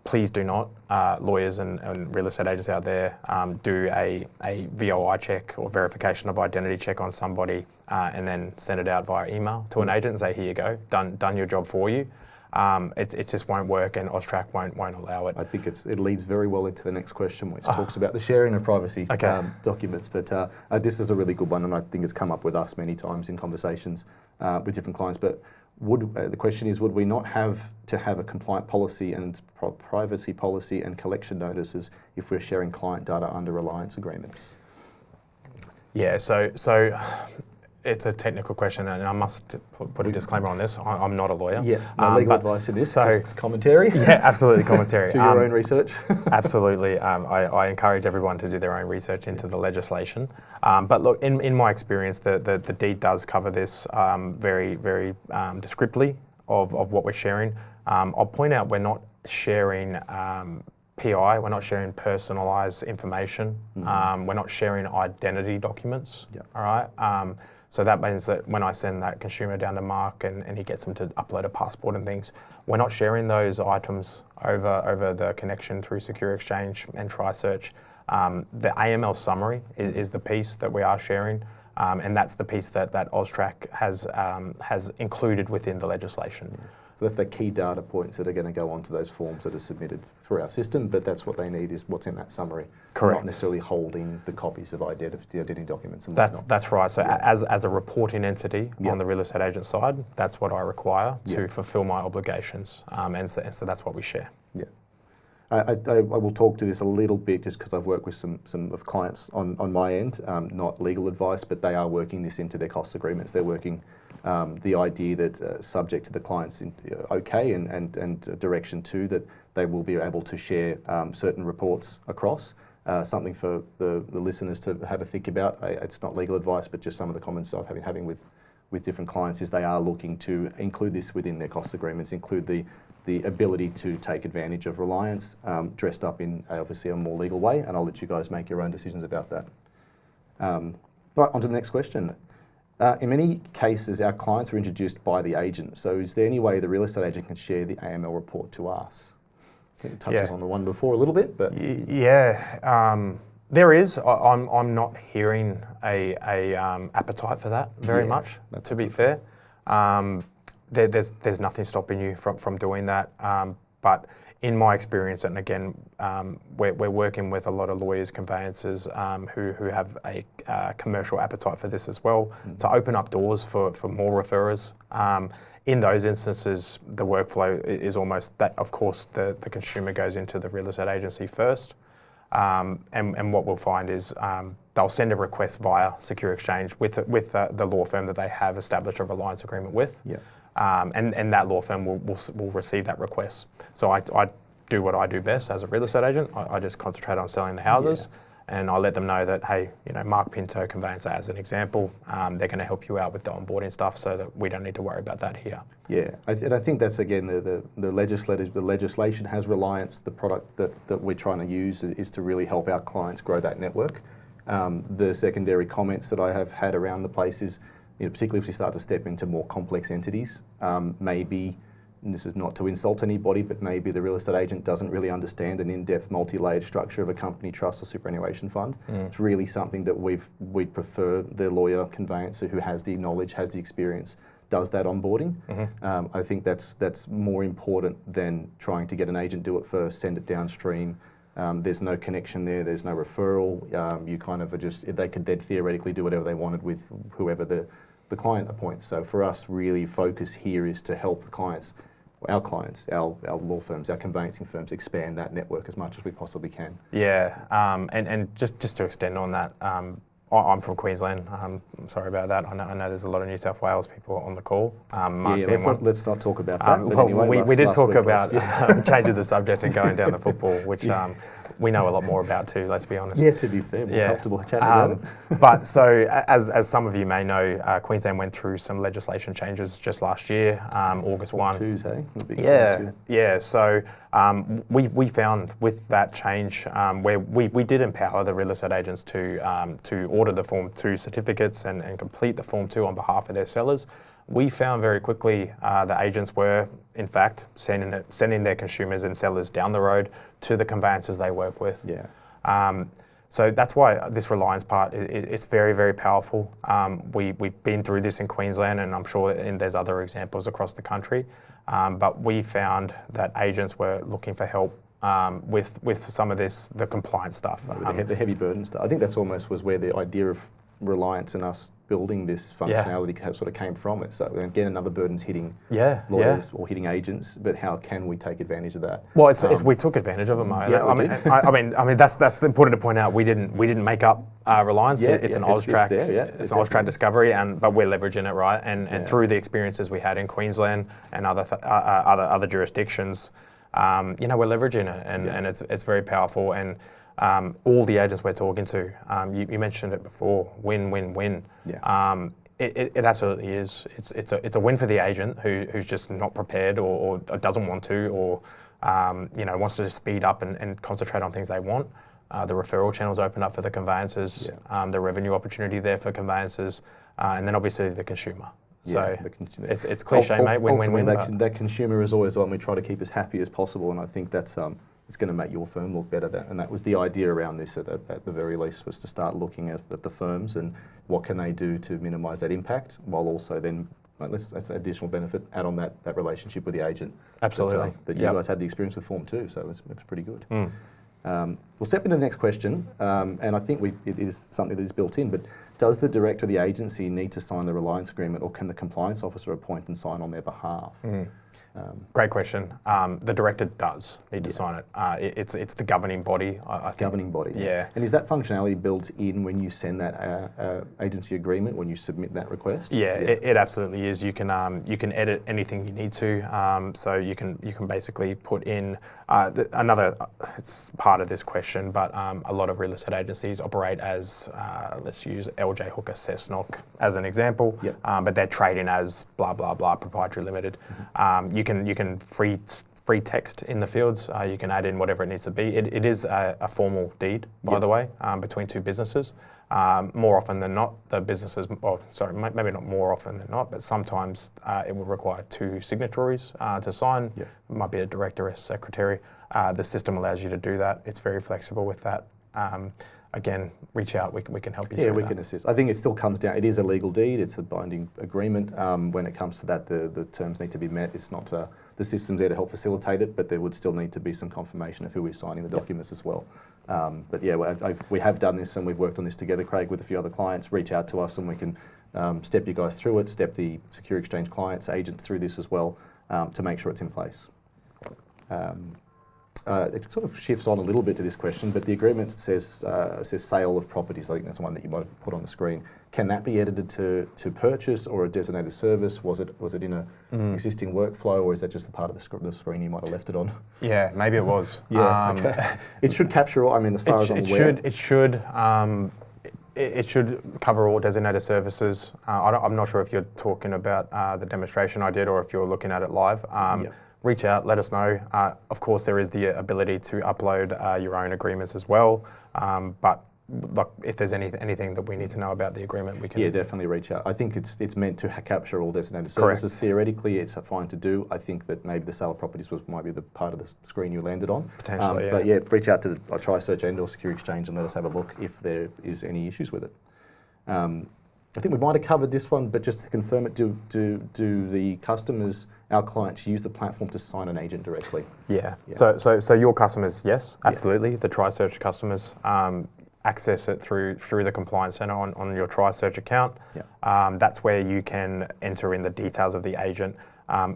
B: please do not, lawyers and real estate agents out there, do a VOI check or verification of identity check on somebody and then send it out via email to an agent and say, here you go, done your job for you. It just won't work, and AUSTRAC won't allow it.
A: I think it leads very well into the next question, which talks about the sharing of privacy documents. But this is a really good one, and I think it's come up with us many times in conversations with different clients. But the question is, would we not have to have a compliant policy and privacy policy and collection notices if we're sharing client data under Reliance agreements?
B: Yeah, so it's a technical question, and I must put a disclaimer on this. I'm not a lawyer.
A: Yeah, no legal advice in this, just commentary.
B: Yeah, absolutely, commentary.
A: Do your own research.
B: Absolutely. I encourage everyone to do their own research into the legislation. But look, in my experience, the deed does cover this very, very descriptively of what we're sharing. I'll point out we're not sharing PI, we're not sharing personalised information, we're not sharing identity documents, all right? So that means that when I send that consumer down to Mark and he gets them to upload a passport and things, we're not sharing those items over the connection through Secure Exchange and triSearch. The AML summary is the piece that we are sharing, and that's the piece that AUSTRAC has included within the legislation.
A: So that's the key data points that are going to go onto those forms that are submitted through our system, but that's what they need is what's in that summary.
B: Correct.
A: Not necessarily holding the copies of identity documents and
B: That's
A: whatnot.
B: that's right. So as a reporting entity on the real estate agent side, that's what I require to fulfil my obligations, and so that's what we share.
A: Yeah. I will talk to this a little bit just because I've worked with some of clients on my end, not legal advice, but they are working this into their cost agreements. They're working the idea that subject to the client's okay and direction too, that they will be able to share certain reports across. Something for the listeners to have a think about. It's not legal advice, but just some of the comments I've been having with different clients is they are looking to include this within their cost agreements, include the ability to take advantage of Reliance, dressed up in obviously a more legal way, and I'll let you guys make your own decisions about that. Right, on to the next question. In many cases, our clients are introduced by the agent, so is there any way the real estate agent can share the AML report to us? I think it touches on the one before a little bit, but...
B: There is. I'm not hearing a appetite for that very much, to be fair. There's nothing stopping you from doing that. But in my experience, and again, we're working with a lot of lawyers, conveyancers who have a commercial appetite for this as well, to open up doors for more referrers. In those instances, the workflow is almost that, of course, the consumer goes into the real estate agency first. And what we'll find is they'll send a request via Secure Exchange with the law firm that they have established a Reliance agreement with. Yeah. And that law firm will receive that request. So I do what I do best as a real estate agent. I just concentrate on selling the houses, and I let them know that, hey, Mark Pinto Conveyancer, as an example, they're going to help you out with the onboarding stuff, so that we don't need to worry about that here. Yeah,
A: and I think that's again the legislation has Reliance. The product that we're trying to use is to really help our clients grow that network. The secondary comments that I have had around the place is, particularly if we start to step into more complex entities, maybe and this is not to insult anybody, but maybe the real estate agent doesn't really understand an in-depth, multi-layered structure of a company, trust or superannuation fund. It's really something that we'd prefer the lawyer conveyancer who has the knowledge, has the experience, does that onboarding. I think that's more important than trying to get an agent do it first, send it downstream. There's no connection there, there's no referral. You kind of are just, they'd theoretically do whatever they wanted with whoever the client appoints. So for us, really focus here is to help the clients, our law firms, our conveyancing firms expand that network as much as we possibly can.
B: Yeah, and just to extend on that, I'm from Queensland. I'm sorry about that. I know there's a lot of New South Wales people on the call.
A: Let's not talk about that. But anyway,
B: we did talk about changing the subject and going down the football, which we know a lot more about too, let's be honest.
A: Yeah, to be fair, more comfortable chatting about it.
B: But so, as some of you may know, Queensland went through some legislation changes just last year, August 1. Yeah. So we found with that change where we did empower the real estate agents to order the Form 2 certificates and complete the Form 2 on behalf of their sellers. We found very quickly the agents were, in fact, sending their consumers and sellers down the road to the conveyancers they work with.
A: Yeah.
B: So that's why this Reliance part, it's very, very powerful. We've been through this in Queensland, and I'm sure there's other examples across the country. But we found that agents were looking for help with some of the compliance stuff.
A: The heavy burden stuff. I think that's almost was where the idea of Reliance and us building this functionality sort of came from it. So again, another burden's hitting lawyers or hitting agents, but how can we take advantage of that?
B: Well, we took advantage of it, mate. I mean, that's important to point out. We didn't make up Reliance. It's an Austrac. It's an Austrac discovery, but we're leveraging it, right? And through the experiences we had in Queensland and other jurisdictions, we're leveraging it, and it's very powerful. And all the agents we're talking to, you mentioned it before, win.
A: Yeah.
B: It absolutely is. It's a win for the agent who's just not prepared or doesn't want to or wants to just speed up and concentrate on things they want. The referral channels open up for the conveyancers. The revenue opportunity there for conveyancers, and then obviously the consumer. So it's cliche, mate. Win.
A: That consumer is always the one we try to keep as happy as possible, and I think that's it's going to make your firm look better. And that was the idea around this at the very least, was to start looking at the firms and what can they do to minimise that impact, while also then, that's an additional benefit, add on that relationship with the agent.
B: Absolutely.
A: That you guys had the experience with Form 2, so it's pretty good. We'll step into the next question, and I think it is something that is built in, but does the director of the agency need to sign the Reliance agreement, or can the compliance officer appoint and sign on their behalf?
B: Great question. The director does need to sign it. It's the governing body. I think.
A: Governing body.
B: Yeah.
A: And is that functionality built in when you send that agency agreement, when you submit that request?
B: Yeah. It absolutely is. You can edit anything you need to. So you can basically put in it's part of this question, but a lot of real estate agencies operate as, let's use LJ Hooker Cessnock as an example, but they're trading as blah, blah, blah, proprietary limited. You can free text in the fields. You can add in whatever it needs to be. It is a formal deed, by the way, between two businesses. More often than not, the businesses, maybe not more often than not, but sometimes it will require two signatories to sign. It might be a director or a secretary. The system allows you to do that. It's very flexible with that. Again, reach out. We can help you.
A: Yeah, we can assist. I think it still comes down. It is a legal deed. It's a binding agreement. When it comes to that, the terms need to be met. It's not the system's there to help facilitate it, but there would still need to be some confirmation of who is signing the documents as well. But yeah, we have done this and we've worked on this together, Craig, with a few other clients. Reach out to us and we can step you guys through it, step the Secure Exchange clients, agents through this as well, to make sure it's in place. It sort of shifts on a little bit to this question, but the agreement says sale of properties. I think that's the one that you might have put on the screen. Can that be edited to purchase or a designated service? Was it in an existing workflow, or is that just a part of the screen you might have left it on?
B: Yeah, maybe it was.
A: Okay. It should capture all. I mean, as far as I'm aware,
B: it should cover all designated services. I'm not sure if you're talking about the demonstration I did or if you're looking at it live. Reach out, let us know. Of course, there is the ability to upload your own agreements as well, but like if there's anything that we need to know about the agreement, we can.
A: Yeah, definitely reach out. I think it's meant to capture all designated services.
B: Correct.
A: Theoretically, it's fine to do. I think that maybe the sale of properties might be the part of the screen you landed on.
B: Potentially, yeah.
A: But yeah, reach out to the triSearch and or Secure Exchange and let us have a look if there is any issues with it. I think we might have covered this one, but just to confirm it, do the customers, our clients, use the platform to sign an agent directly?
B: Yeah. So your customers, yes, absolutely. Yeah. The triSearch customers access it through the Compliance Centre on your triSearch account. Yeah. That's where you can enter in the details of the agent.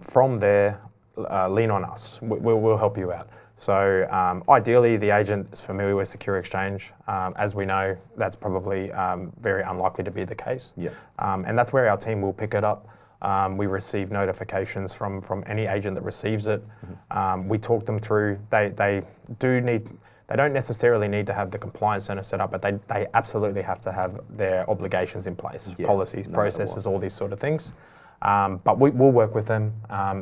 B: From there, lean on us. We'll help you out. So ideally, the agent is familiar with Secure Exchange. As we know, that's probably very unlikely to be the case.
A: Yeah.
B: And that's where our team will pick it up. We receive notifications from any agent that receives it. Mm-hmm. We talk them through. They don't necessarily need to have the Compliance Centre set up, but they absolutely have to have their obligations in place, policies, processes, all these sort of things. But we'll work with them.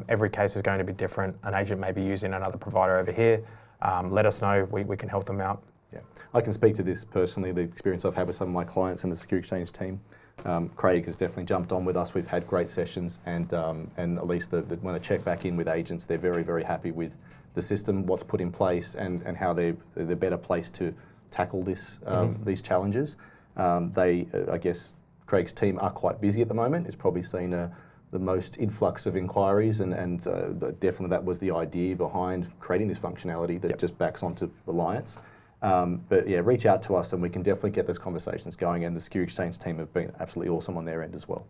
B: Every case is going to be different. An agent may be using another provider over here. Let us know. We can help them out.
A: Yeah, I can speak to this personally, the experience I've had with some of my clients and the Secure Exchange team. Craig has definitely jumped on with us. We've had great sessions, and at least when I check back in with agents, they're very, very happy with the system, what's put in place, and how they're better placed to tackle these challenges. I guess Craig's team are quite busy at the moment. It's probably seen the most influx of inquiries, and definitely that was the idea behind creating this functionality that just backs onto Reliance. But yeah, reach out to us and we can definitely get those conversations going, and the Secure Exchange team have been absolutely awesome on their end as well.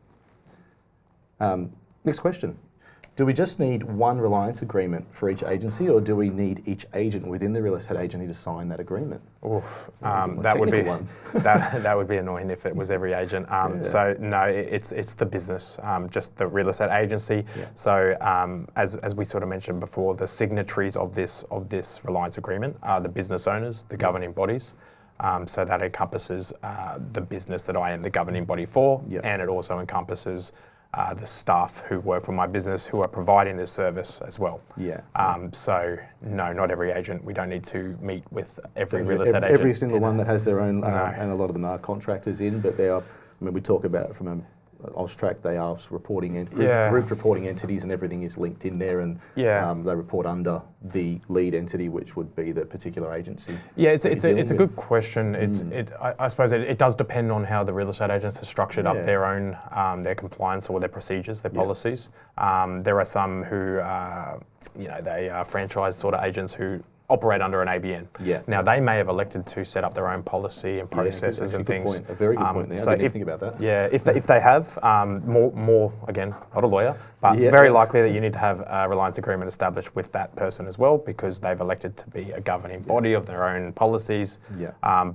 A: Next question. Do we just need one Reliance agreement for each agency, or do we need each agent within the real estate agency to sign that agreement?
B: That would be that would be annoying if it was every agent. So no, it's the business, just the real estate agency. Yeah. So as we sort of mentioned before, the signatories of this Reliance agreement are the business owners, the governing bodies. So that encompasses the business that I am the governing body for, and it also encompasses the staff who work for my business who are providing this service as well. Yeah. So no, not every agent. We don't need to meet with every real estate agent.
A: Every single one that has their own, and a lot of them are contractors in, but they are. I mean, we talk about from Austrac, they are reporting group reporting entities, and everything is linked in there, and they report under the lead entity, which would be the particular agency.
B: Yeah, it's a good question. I suppose it does depend on how the real estate agents have structured up their own their compliance or their procedures, their policies. There are some who they are franchise sort of agents who operate under an ABN. Yeah. Now they may have elected to set up their own policy and processes and things.
A: A very good point there. I didn't even think about that.
B: Yeah, if they have more again, not a lawyer, but very likely that you need to have a Reliance agreement established with that person as well, because they've elected to be a governing body of their own policies. Yeah.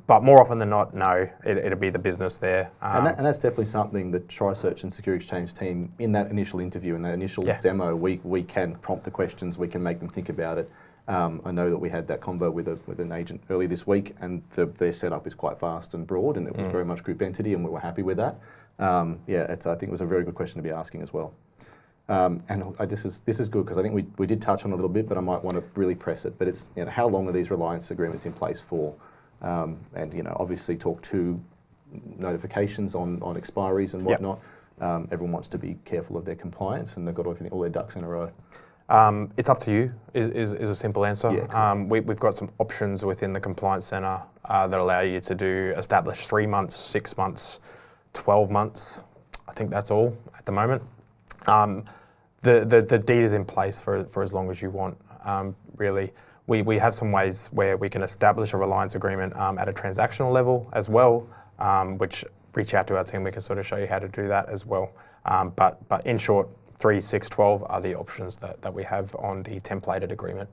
B: But more often than not, no, it'll be the business there.
A: And that's definitely something that triSearch and Secure Exchange team, in that initial interview, in that initial demo, we can prompt the questions, we can make them think about it. I know that we had that convo with an agent early this week, and their setup is quite vast and broad, and it was very much group entity, and we were happy with that. I think it was a very good question to be asking as well. This is good, because I think we did touch on it a little bit, but I might want to really press it. But it's how long are these Reliance agreements in place for? And obviously talk to notifications on expiries and whatnot. Everyone wants to be careful of their compliance, and they've got all their ducks in a row.
B: It's up to you, is a simple answer. Yeah, we've got some options within the Compliance Centre that allow you to establish 3 months, 6 months, 12 months. I think that's all at the moment. The deed is in place for as long as you want, really. We have some ways where we can establish a Reliance agreement at a transactional level as well, which reach out to our team, we can sort of show you how to do that as well. But in short, 3, 6, 12 are the options that we have on the templated agreement.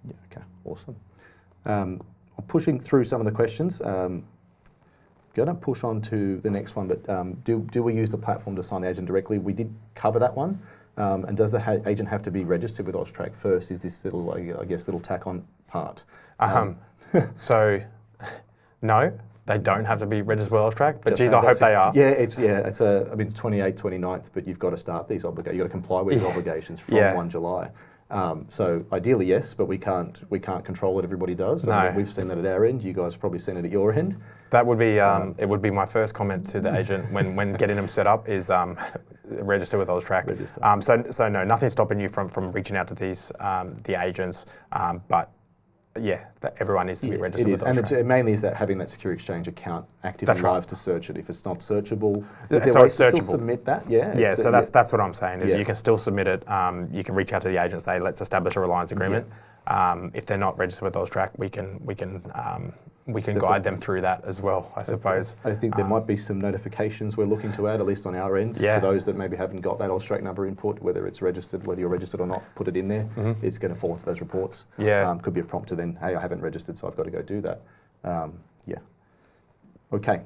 A: Yeah, okay, awesome. I'm pushing through some of the questions. Going to push on to the next one, but do we use the platform to sign the agent directly? We did cover that one. And does the agent have to be registered with Austrac first? Is this little tack on part?
B: So, no. They don't have to be registered with Austrac, but geez, I hope they are.
A: Yeah, it's 28th, 29th, but you've got to start these obligations. You've got to comply with the obligations from 1 July. So ideally, yes, but we can't control what everybody does.
B: No.
A: I mean, we've seen that at our end. You guys have probably seen it at your end.
B: That would be it would be my first comment to the agent when getting them set up is register with AusTrack.
A: Register.
B: So no, nothing's stopping you from reaching out to these the agents, but yeah, everyone needs to be registered with AusTrack.
A: And it mainly is that having that secure exchange account active and live to search it. If it's not searchable,
B: so
A: is there ways to
B: searchable.
A: still submit that? Yeah.
B: Yeah, so that's what I'm saying is you can still submit it. You can reach out to the agent, say let's establish a Reliance agreement. If they're not registered with AusTrack, we can guide them through that as well, I suppose.
A: I think there might be some notifications we're looking to add, at least on our end, to those that maybe haven't got that AusTrack number input, whether it's registered, whether you're registered or not, put it in there. It's going to fall into those reports.
B: Yeah.
A: Could be a prompt to then, hey, I haven't registered, so I've got to go do that. Yeah. Okay.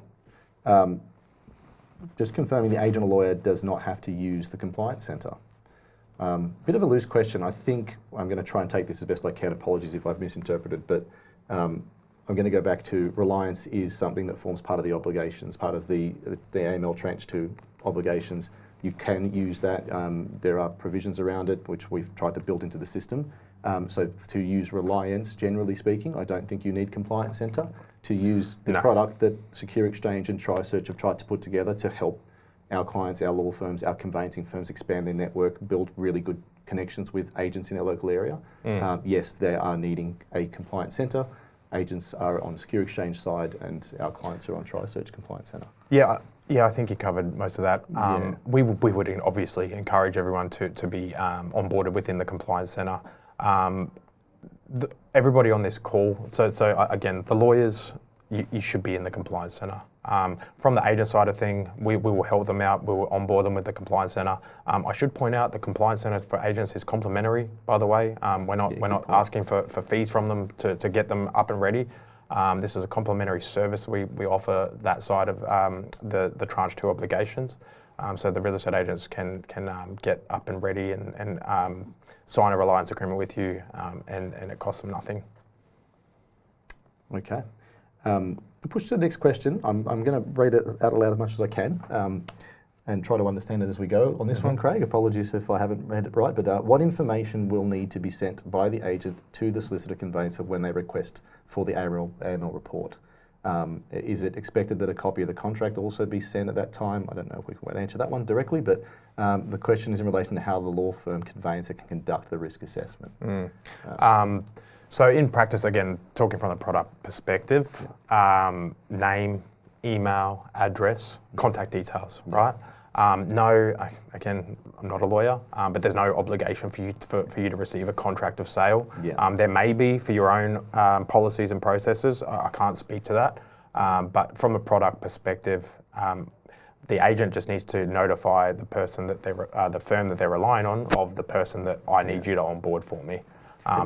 A: Just confirming the agent or lawyer does not have to use the Compliance Centre. Bit of a loose question. I think I'm going to try and take this as best I can. Apologies if I've misinterpreted, but I'm going to go back to Reliance is something that forms part of the obligations, part of the AML tranche 2 obligations. You can use that. There are provisions around it which we've tried to build into the system. So to use Reliance, generally speaking, I don't think you need Compliance Centre. To use the product that Secure Exchange and triSearch have tried to put together to help our clients, our law firms, our conveyancing firms expand their network, build really good connections with agents in our local area. Yes, they are needing a Compliance Centre. Agents are on the Secure Exchange side and our clients are on triSearch Compliance Centre.
B: Yeah, I think you covered most of that. We would obviously encourage everyone to be onboarded within the Compliance Centre. Everybody on this call, so again, the lawyers, you should be in the Compliance Centre. From the agent side of thing, we will help them out. We will onboard them with the Compliance Centre. I should point out the Compliance Centre for agents is complimentary, by the way. We're not asking for fees from them to get them up and ready. This is a complimentary service. We offer that side of the tranche 2 obligations. So the real estate agents can get up and ready and sign a Reliance agreement with you, and it costs them nothing.
A: Okay. Push to the next question. I'm going to read it out aloud as much as I can and try to understand it as we go. On this one, Craig, apologies if I haven't read it right, but what information will need to be sent by the agent to the solicitor conveyancer when they request for the AML report? Is it expected that a copy of the contract also be sent at that time? I don't know if we can answer that one directly, but the question is in relation to how the law firm conveyancer can conduct the risk assessment.
B: So in practice, again, talking from the product perspective, name, email, address, contact details, right? Again, I'm not a lawyer, but there's no obligation for you to receive a contract of sale. There may be for your own policies and processes. I can't speak to that, but from a product perspective, the agent just needs to notify the person that the firm that they're relying on of the person that I need you to onboard for me.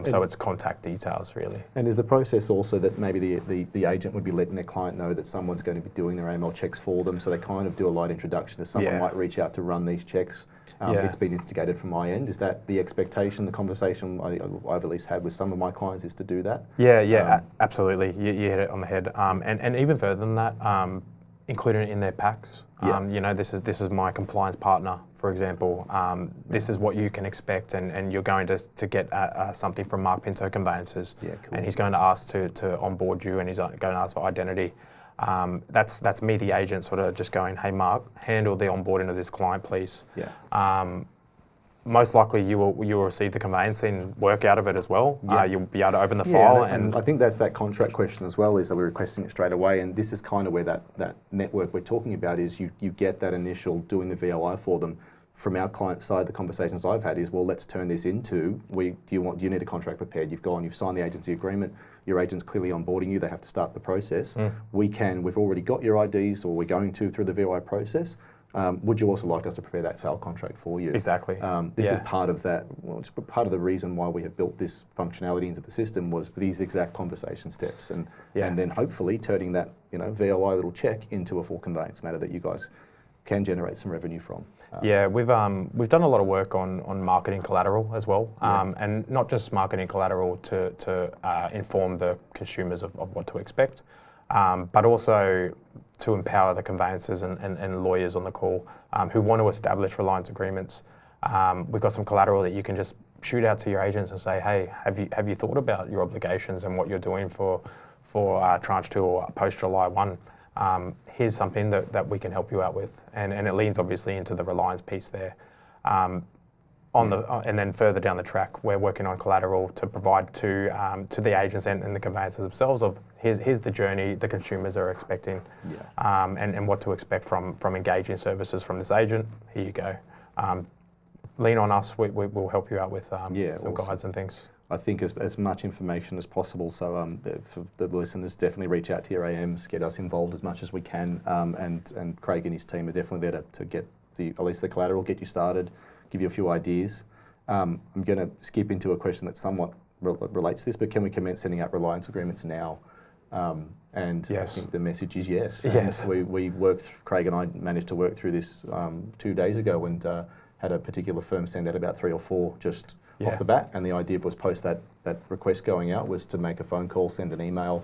B: So it's contact details, really.
A: And is the process also that maybe the agent would be letting their client know that someone's going to be doing their AML checks for them, so they kind of do a light introduction as someone might reach out to run these checks? It's been instigated from my end. Is that the expectation, the conversation I've at least had with some of my clients is to do that?
B: Absolutely. You hit it on the head. And even further than that, including it in their packs. This is my compliance partner, for example. This is what you can expect, and you're going to get something from Mark Pinto Conveyancers, and he's going to ask to onboard you, and he's going to ask for identity. That's me, the agent, sort of just going, hey Mark, handle the onboarding of this client, please. Most likely you will receive the conveyancing work out of it as well. You'll be able to open the file.
A: And I think that's that contract question as well, is that we're requesting it straight away, and this is kind of where that network we're talking about is you get that initial doing the VOI for them. From our client side, the conversations I've had is, well, let's turn this into, do you need a contract prepared? You've signed the agency agreement, your agent's clearly onboarding you, they have to start the process. We've already got your IDs, or we're going to through the VOI process. Would you also like us to prepare that sale contract for you?
B: Exactly.
A: This is part of that. Well, it's part of the reason why we have built this functionality into the system was these exact conversation steps, and then hopefully turning that VOI little check into a full conveyance matter that you guys can generate some revenue from.
B: We've done a lot of work on marketing collateral as well, and not just marketing collateral to inform the consumers of what to expect, but also to empower the conveyancers and lawyers on the call who want to establish Reliance agreements. We've got some collateral that you can just shoot out to your agents and say, hey, have you thought about your obligations and what you're doing for tranche 2 or post July 1? Here's something that we can help you out with. And it leans obviously into the Reliance piece there. And then further down the track, we're working on collateral to provide to the agents and the conveyancers themselves of here's the journey the consumers are expecting, and what to expect from engaging services from this agent. Here you go. Lean on us. We'll help you out with some
A: awesome.
B: guides and things.
A: I think as much information as possible. So for the listeners, definitely reach out to your AMs, get us involved as much as we can, and Craig and his team are definitely there to get at least the collateral, get you started, give you a few ideas. I'm going to skip into a question that somewhat relates to this, but can we commence sending out Reliance agreements now? And
B: yes.
A: I think the message is yes.
B: Yes.
A: We worked, Craig and I managed to work through this 2 days ago and had a particular firm send out about 3 or 4 just off the bat. And the idea was post that request going out was to make a phone call, send an email,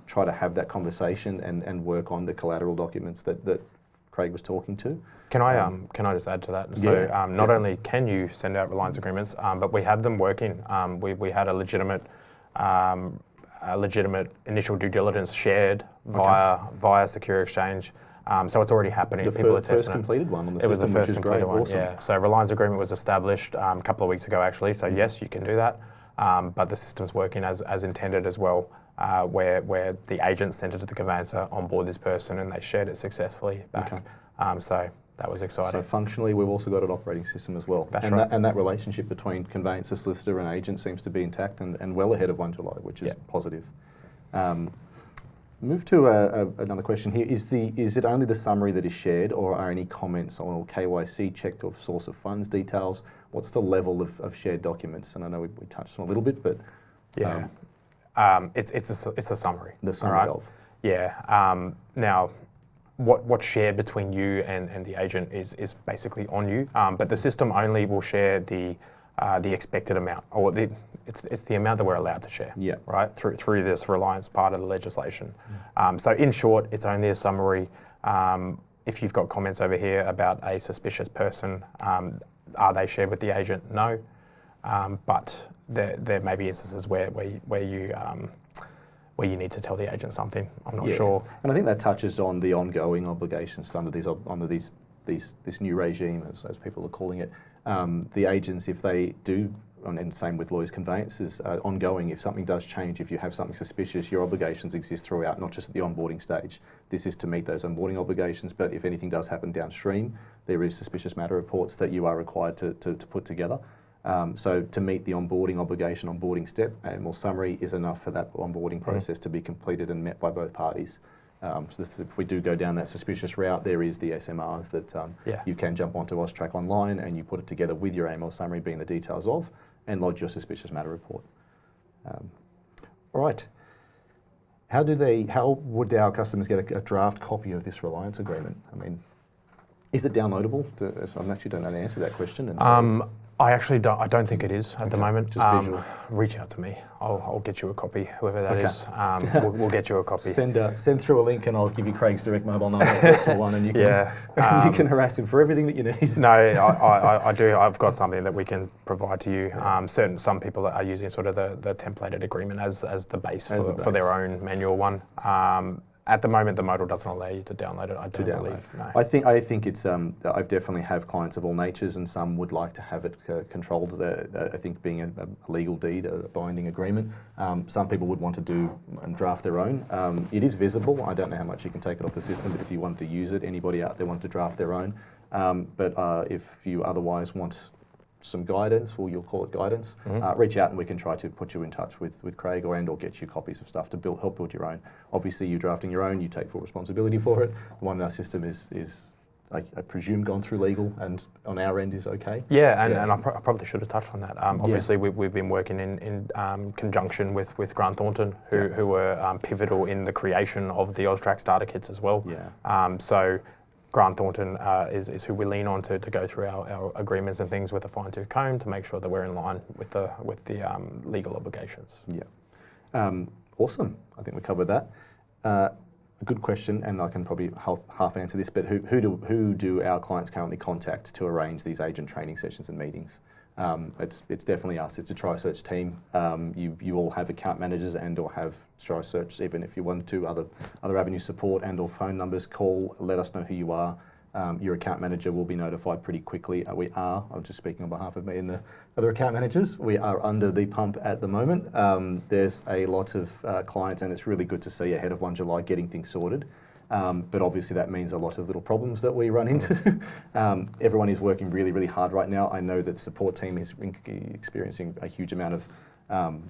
A: try to have that conversation and work on the collateral documents that Craig was talking to.
B: Can I just add to that? So not only can you send out Reliance agreements, but we have them working. We had a legitimate initial due diligence shared via Secure Exchange. So it's already happening.
A: The first completed one on the system,
B: it was the first
A: which is
B: completed
A: great.
B: one.
A: Awesome.
B: Yeah. So Reliance agreement was established a couple of weeks ago, actually. So yes, you can do that. But the system's working as intended as well, where the agent sent it to the conveyancer, onboard this person, and they shared it successfully back. So that was exciting.
A: So functionally, we've also got an operating system as well.
B: That's right.
A: And that relationship between conveyancer, solicitor and agent seems to be intact and well ahead of 1 July, which is positive. Move to another question here. Is it only the summary that is shared, or are any comments on KYC check of source of funds details? What's the level of shared documents? And I know we touched on a little bit, but...
B: it's a summary.
A: The summary of.
B: Yeah. Now, what's shared between you and the agent is basically on you, but the system only will share the expected amount, or it's the amount that we're allowed to share.
A: Yeah.
B: Right through this Reliance part of the legislation. So in short, it's only a summary. If you've got comments over here about a suspicious person, are they shared with the agent? No, but there may be instances where you need to tell the agent something. I'm not sure.
A: And I think that touches on the ongoing obligations under this new regime, as people are calling it. The agents, if they do, and same with lawyers' conveyancers, ongoing, if something does change, if you have something suspicious, your obligations exist throughout, not just at the onboarding stage. This is to meet those onboarding obligations, but if anything does happen downstream, there is suspicious matter reports that you are required to put together. So to meet the onboarding obligation, onboarding step, a more summary is enough for that onboarding process to be completed and met by both parties. So if we do go down that suspicious route, there is the SMRs that you can jump onto AUSTRAC online and you put it together with your AML summary being the details of, and lodge your suspicious matter report. All right. How would our customers get a draft copy of this Reliance agreement? I mean, is it downloadable? I actually don't know the answer to that question. And so
B: I actually don't. I don't think it is at the moment.
A: Just visual.
B: Reach out to me. I'll get you a copy, whoever that is. We'll get you a copy.
A: Send through a link, and I'll give you Craig's direct mobile number, personal one, and you can you can harass him for everything that you need.
B: No, I do. I've got something that we can provide to you. Some people are using sort of the templated agreement as the base for their own manual one. At the moment, the modal doesn't allow you to download it. I don't believe. No.
A: I think it's. I definitely have clients of all natures, and some would like to have it controlled. I think being a legal deed, a binding agreement. Some people would want to do and draft their own. It is visible. I don't know how much you can take it off the system, but if you want to use it, anybody out there want to draft their own. But if you otherwise want some guidance, or you'll call it guidance, reach out and we can try to put you in touch with Craig or get you copies of stuff to help build your own. Obviously, you drafting your own, you take full responsibility for it. The one in our system is I presume gone through legal and on our end is okay.
B: And I probably should have touched on that. Obviously, we've been working in conjunction with Grant Thornton, who were pivotal in the creation of the AUSTRAC starter kits as well. So Grant Thornton is who we lean on to go through our agreements and things with a fine-tooth comb to make sure that we're in line with the legal obligations.
A: Awesome. I think we covered that. A good question, and I can probably half answer this, but who do our clients currently contact to arrange these agent training sessions and meetings? It's definitely us. It's a triSearch team. You all have account managers and or have triSearch. Even if you want to other avenue support and or phone numbers, call. Let us know who you are. Your account manager will be notified pretty quickly. I'm just speaking on behalf of me and the other account managers. We are under the pump at the moment. There's a lot of clients, and it's really good to see ahead of 1 July getting things sorted. But obviously that means a lot of little problems that we run into. Everyone is working really, really hard right now. I know that the support team is experiencing a huge amount of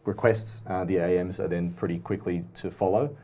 A: requests. The AMs are then pretty quickly to follow.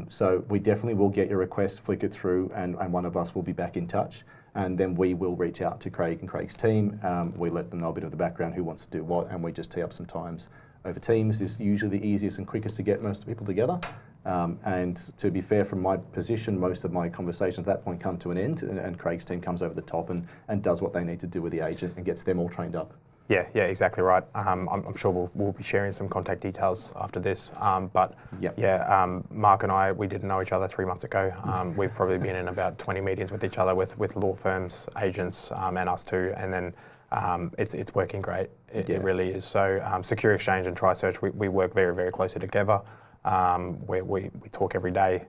A: So we definitely will get your request, flick it through, and one of us will be back in touch. And then we will reach out to Craig and Craig's team. We let them know a bit of the background, who wants to do what, and we just tee up some times over Teams. Is usually the easiest and quickest to get most people together. And to be fair, from my position, most of my conversations at that point come to an end, and Craig's team comes over the top and does what they need to do with the agent and gets them all trained up.
B: Yeah, exactly right. I'm sure we'll be sharing some contact details after this. Mark and I, we didn't know each other 3 months ago. We've probably been in about 20 meetings with each other, with law firms, agents, and us too. And then it's working great. It really is. So Secure Exchange and triSearch, we work very, very closely together. We talk every day,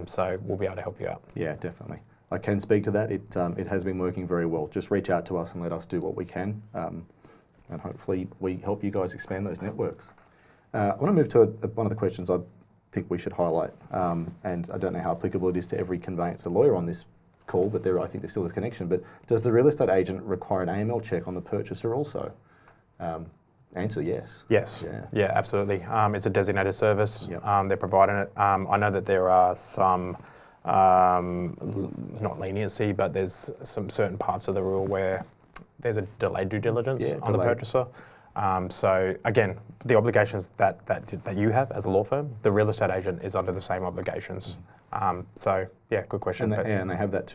B: so we'll be able to help you out. Yeah,
A: definitely. I can speak to that. It has been working very well. Just reach out to us and let us do what we can, and hopefully we help you guys expand those networks. I want to move to one of the questions I think we should highlight, and I don't know how applicable it is to every conveyancer lawyer on this call, but I think there still is a connection. But does the real estate agent require an AML check on the purchaser also? Answer yes.
B: Yes. Yeah, absolutely. It's a designated service. Yep. They're providing it. I know that there are some, not leniency, but there's some certain parts of the rule where there's a delayed due diligence on the purchaser. So again, the obligations that you have as a law firm, the real estate agent is under the same obligations. So yeah, good question.
A: And they have that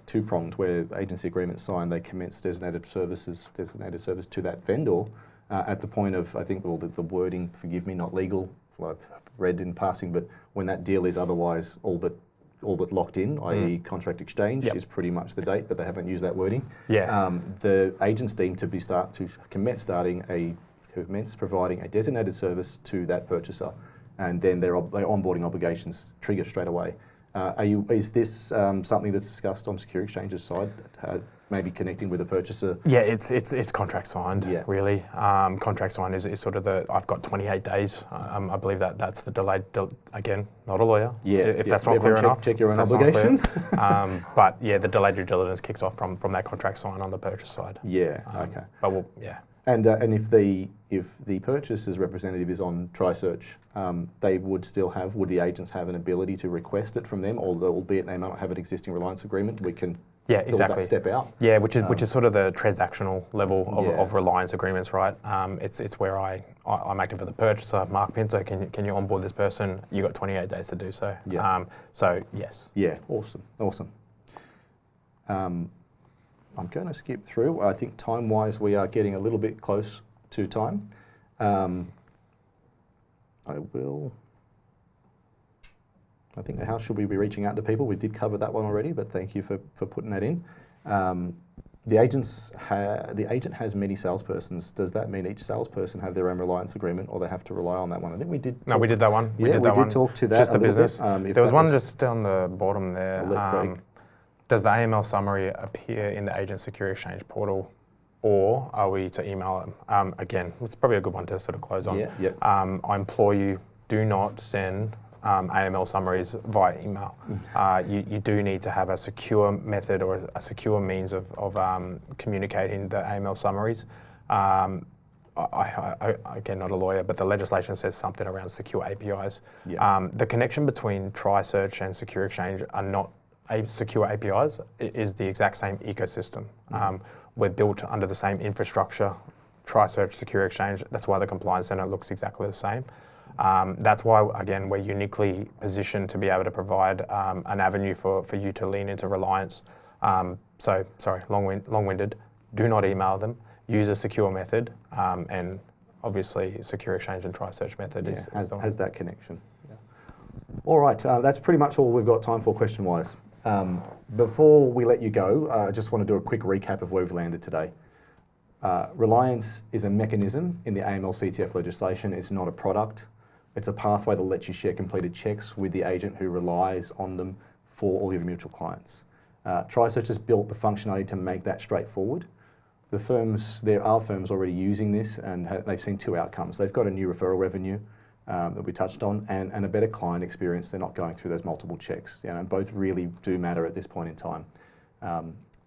A: two-pronged where agency agreements signed, they commence designated service to that vendor. At the point of, I think, the wording, forgive me, not legal, I've read in passing, but when that deal is otherwise all but locked in, i.e. contract exchange, is pretty much the date, but they haven't used that wording. The agent's deemed to commence providing a designated service to that purchaser, and then their onboarding obligations trigger straight away. Is this something that's discussed on Secure Exchange's side? Maybe connecting with a purchaser?
B: Yeah, it's contract signed, really. Contract signed is sort of I've got 28 days. I believe that's the delayed, again, not a lawyer.
A: Yeah,
B: if that's not clear enough.
A: Check your own obligations.
B: But yeah, the delayed due diligence kicks off from that contract sign on the purchase side.
A: Yeah, okay.
B: But
A: And if the purchaser's representative is on triSearch, would the agents have an ability to request it from them, albeit they might not have an existing Reliance agreement? We can build that step out.
B: Yeah, which is sort of the transactional level of Reliance agreements, right? It's where I'm acting for the purchaser. Mark Pinto, can you onboard this person? You got 28 days to do so.
A: Yeah.
B: So yes.
A: Yeah, awesome. I'm going to skip through. I think time-wise we are getting a little bit close to time. I think how should we be reaching out to people? We did cover that one already, but thank you for putting that in. The agent has many salespersons. Does that mean each salesperson have their own Reliance agreement, or they have to rely on that one? I think we did.
B: No, we did that one.
A: We did talk to that.
B: Just the business. There was one just on the bottom there. Does the AML summary appear in the Agent Secure Exchange portal, or are we to email them? Again, it's probably a good one to sort of close on. I implore you, do not send AML summaries via email. You do need to have a secure method or a secure means of communicating the AML summaries. Again, not a lawyer, but the legislation says something around secure APIs. The connection between triSearch and Secure Exchange are not secure APIs. It is the exact same ecosystem. We're built under the same infrastructure, triSearch, Secure Exchange. That's why the Compliance Centre looks exactly the same. That's why, again, we're uniquely positioned to be able to provide an avenue for you to lean into Reliance. Sorry, long-winded. Do not email them. Use a secure method, and obviously Secure Exchange and triSearch method
A: has that connection. All right, that's pretty much all we've got time for question-wise. Before we let you go, I just want to do a quick recap of where we've landed today. Reliance is a mechanism in the AML CTF legislation. It's not a product. It's a pathway that lets you share completed checks with the agent who relies on them for all your mutual clients. triSearch has built the functionality to make that straightforward. There are firms already using this, and they've seen two outcomes. They've got a new referral revenue that we touched on, and a better client experience. They're not going through those multiple checks. And both really do matter at this point in time.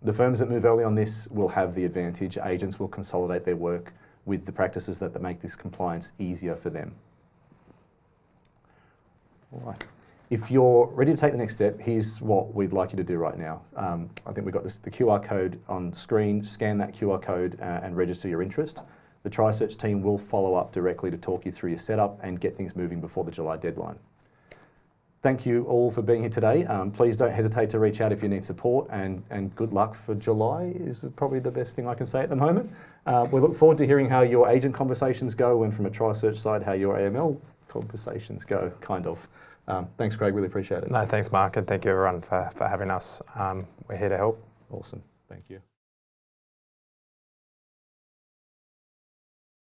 A: The firms that move early on this will have the advantage. Agents will consolidate their work with the practices that make this compliance easier for them. All right. If you're ready to take the next step, here's what we'd like you to do right now. I think we've got the QR code on screen. Scan that QR code and register your interest. The triSearch team will follow up directly to talk you through your setup and get things moving before the July deadline. Thank you all for being here today. Please don't hesitate to reach out if you need support, and good luck for July is probably the best thing I can say at the moment. We look forward to hearing how your agent conversations go, and from a triSearch side, how your AML conversations go, kind of. Thanks, Craig. Really appreciate it.
B: No, thanks, Mark, and thank you everyone for having us. We're here to help.
A: Awesome. Thank you.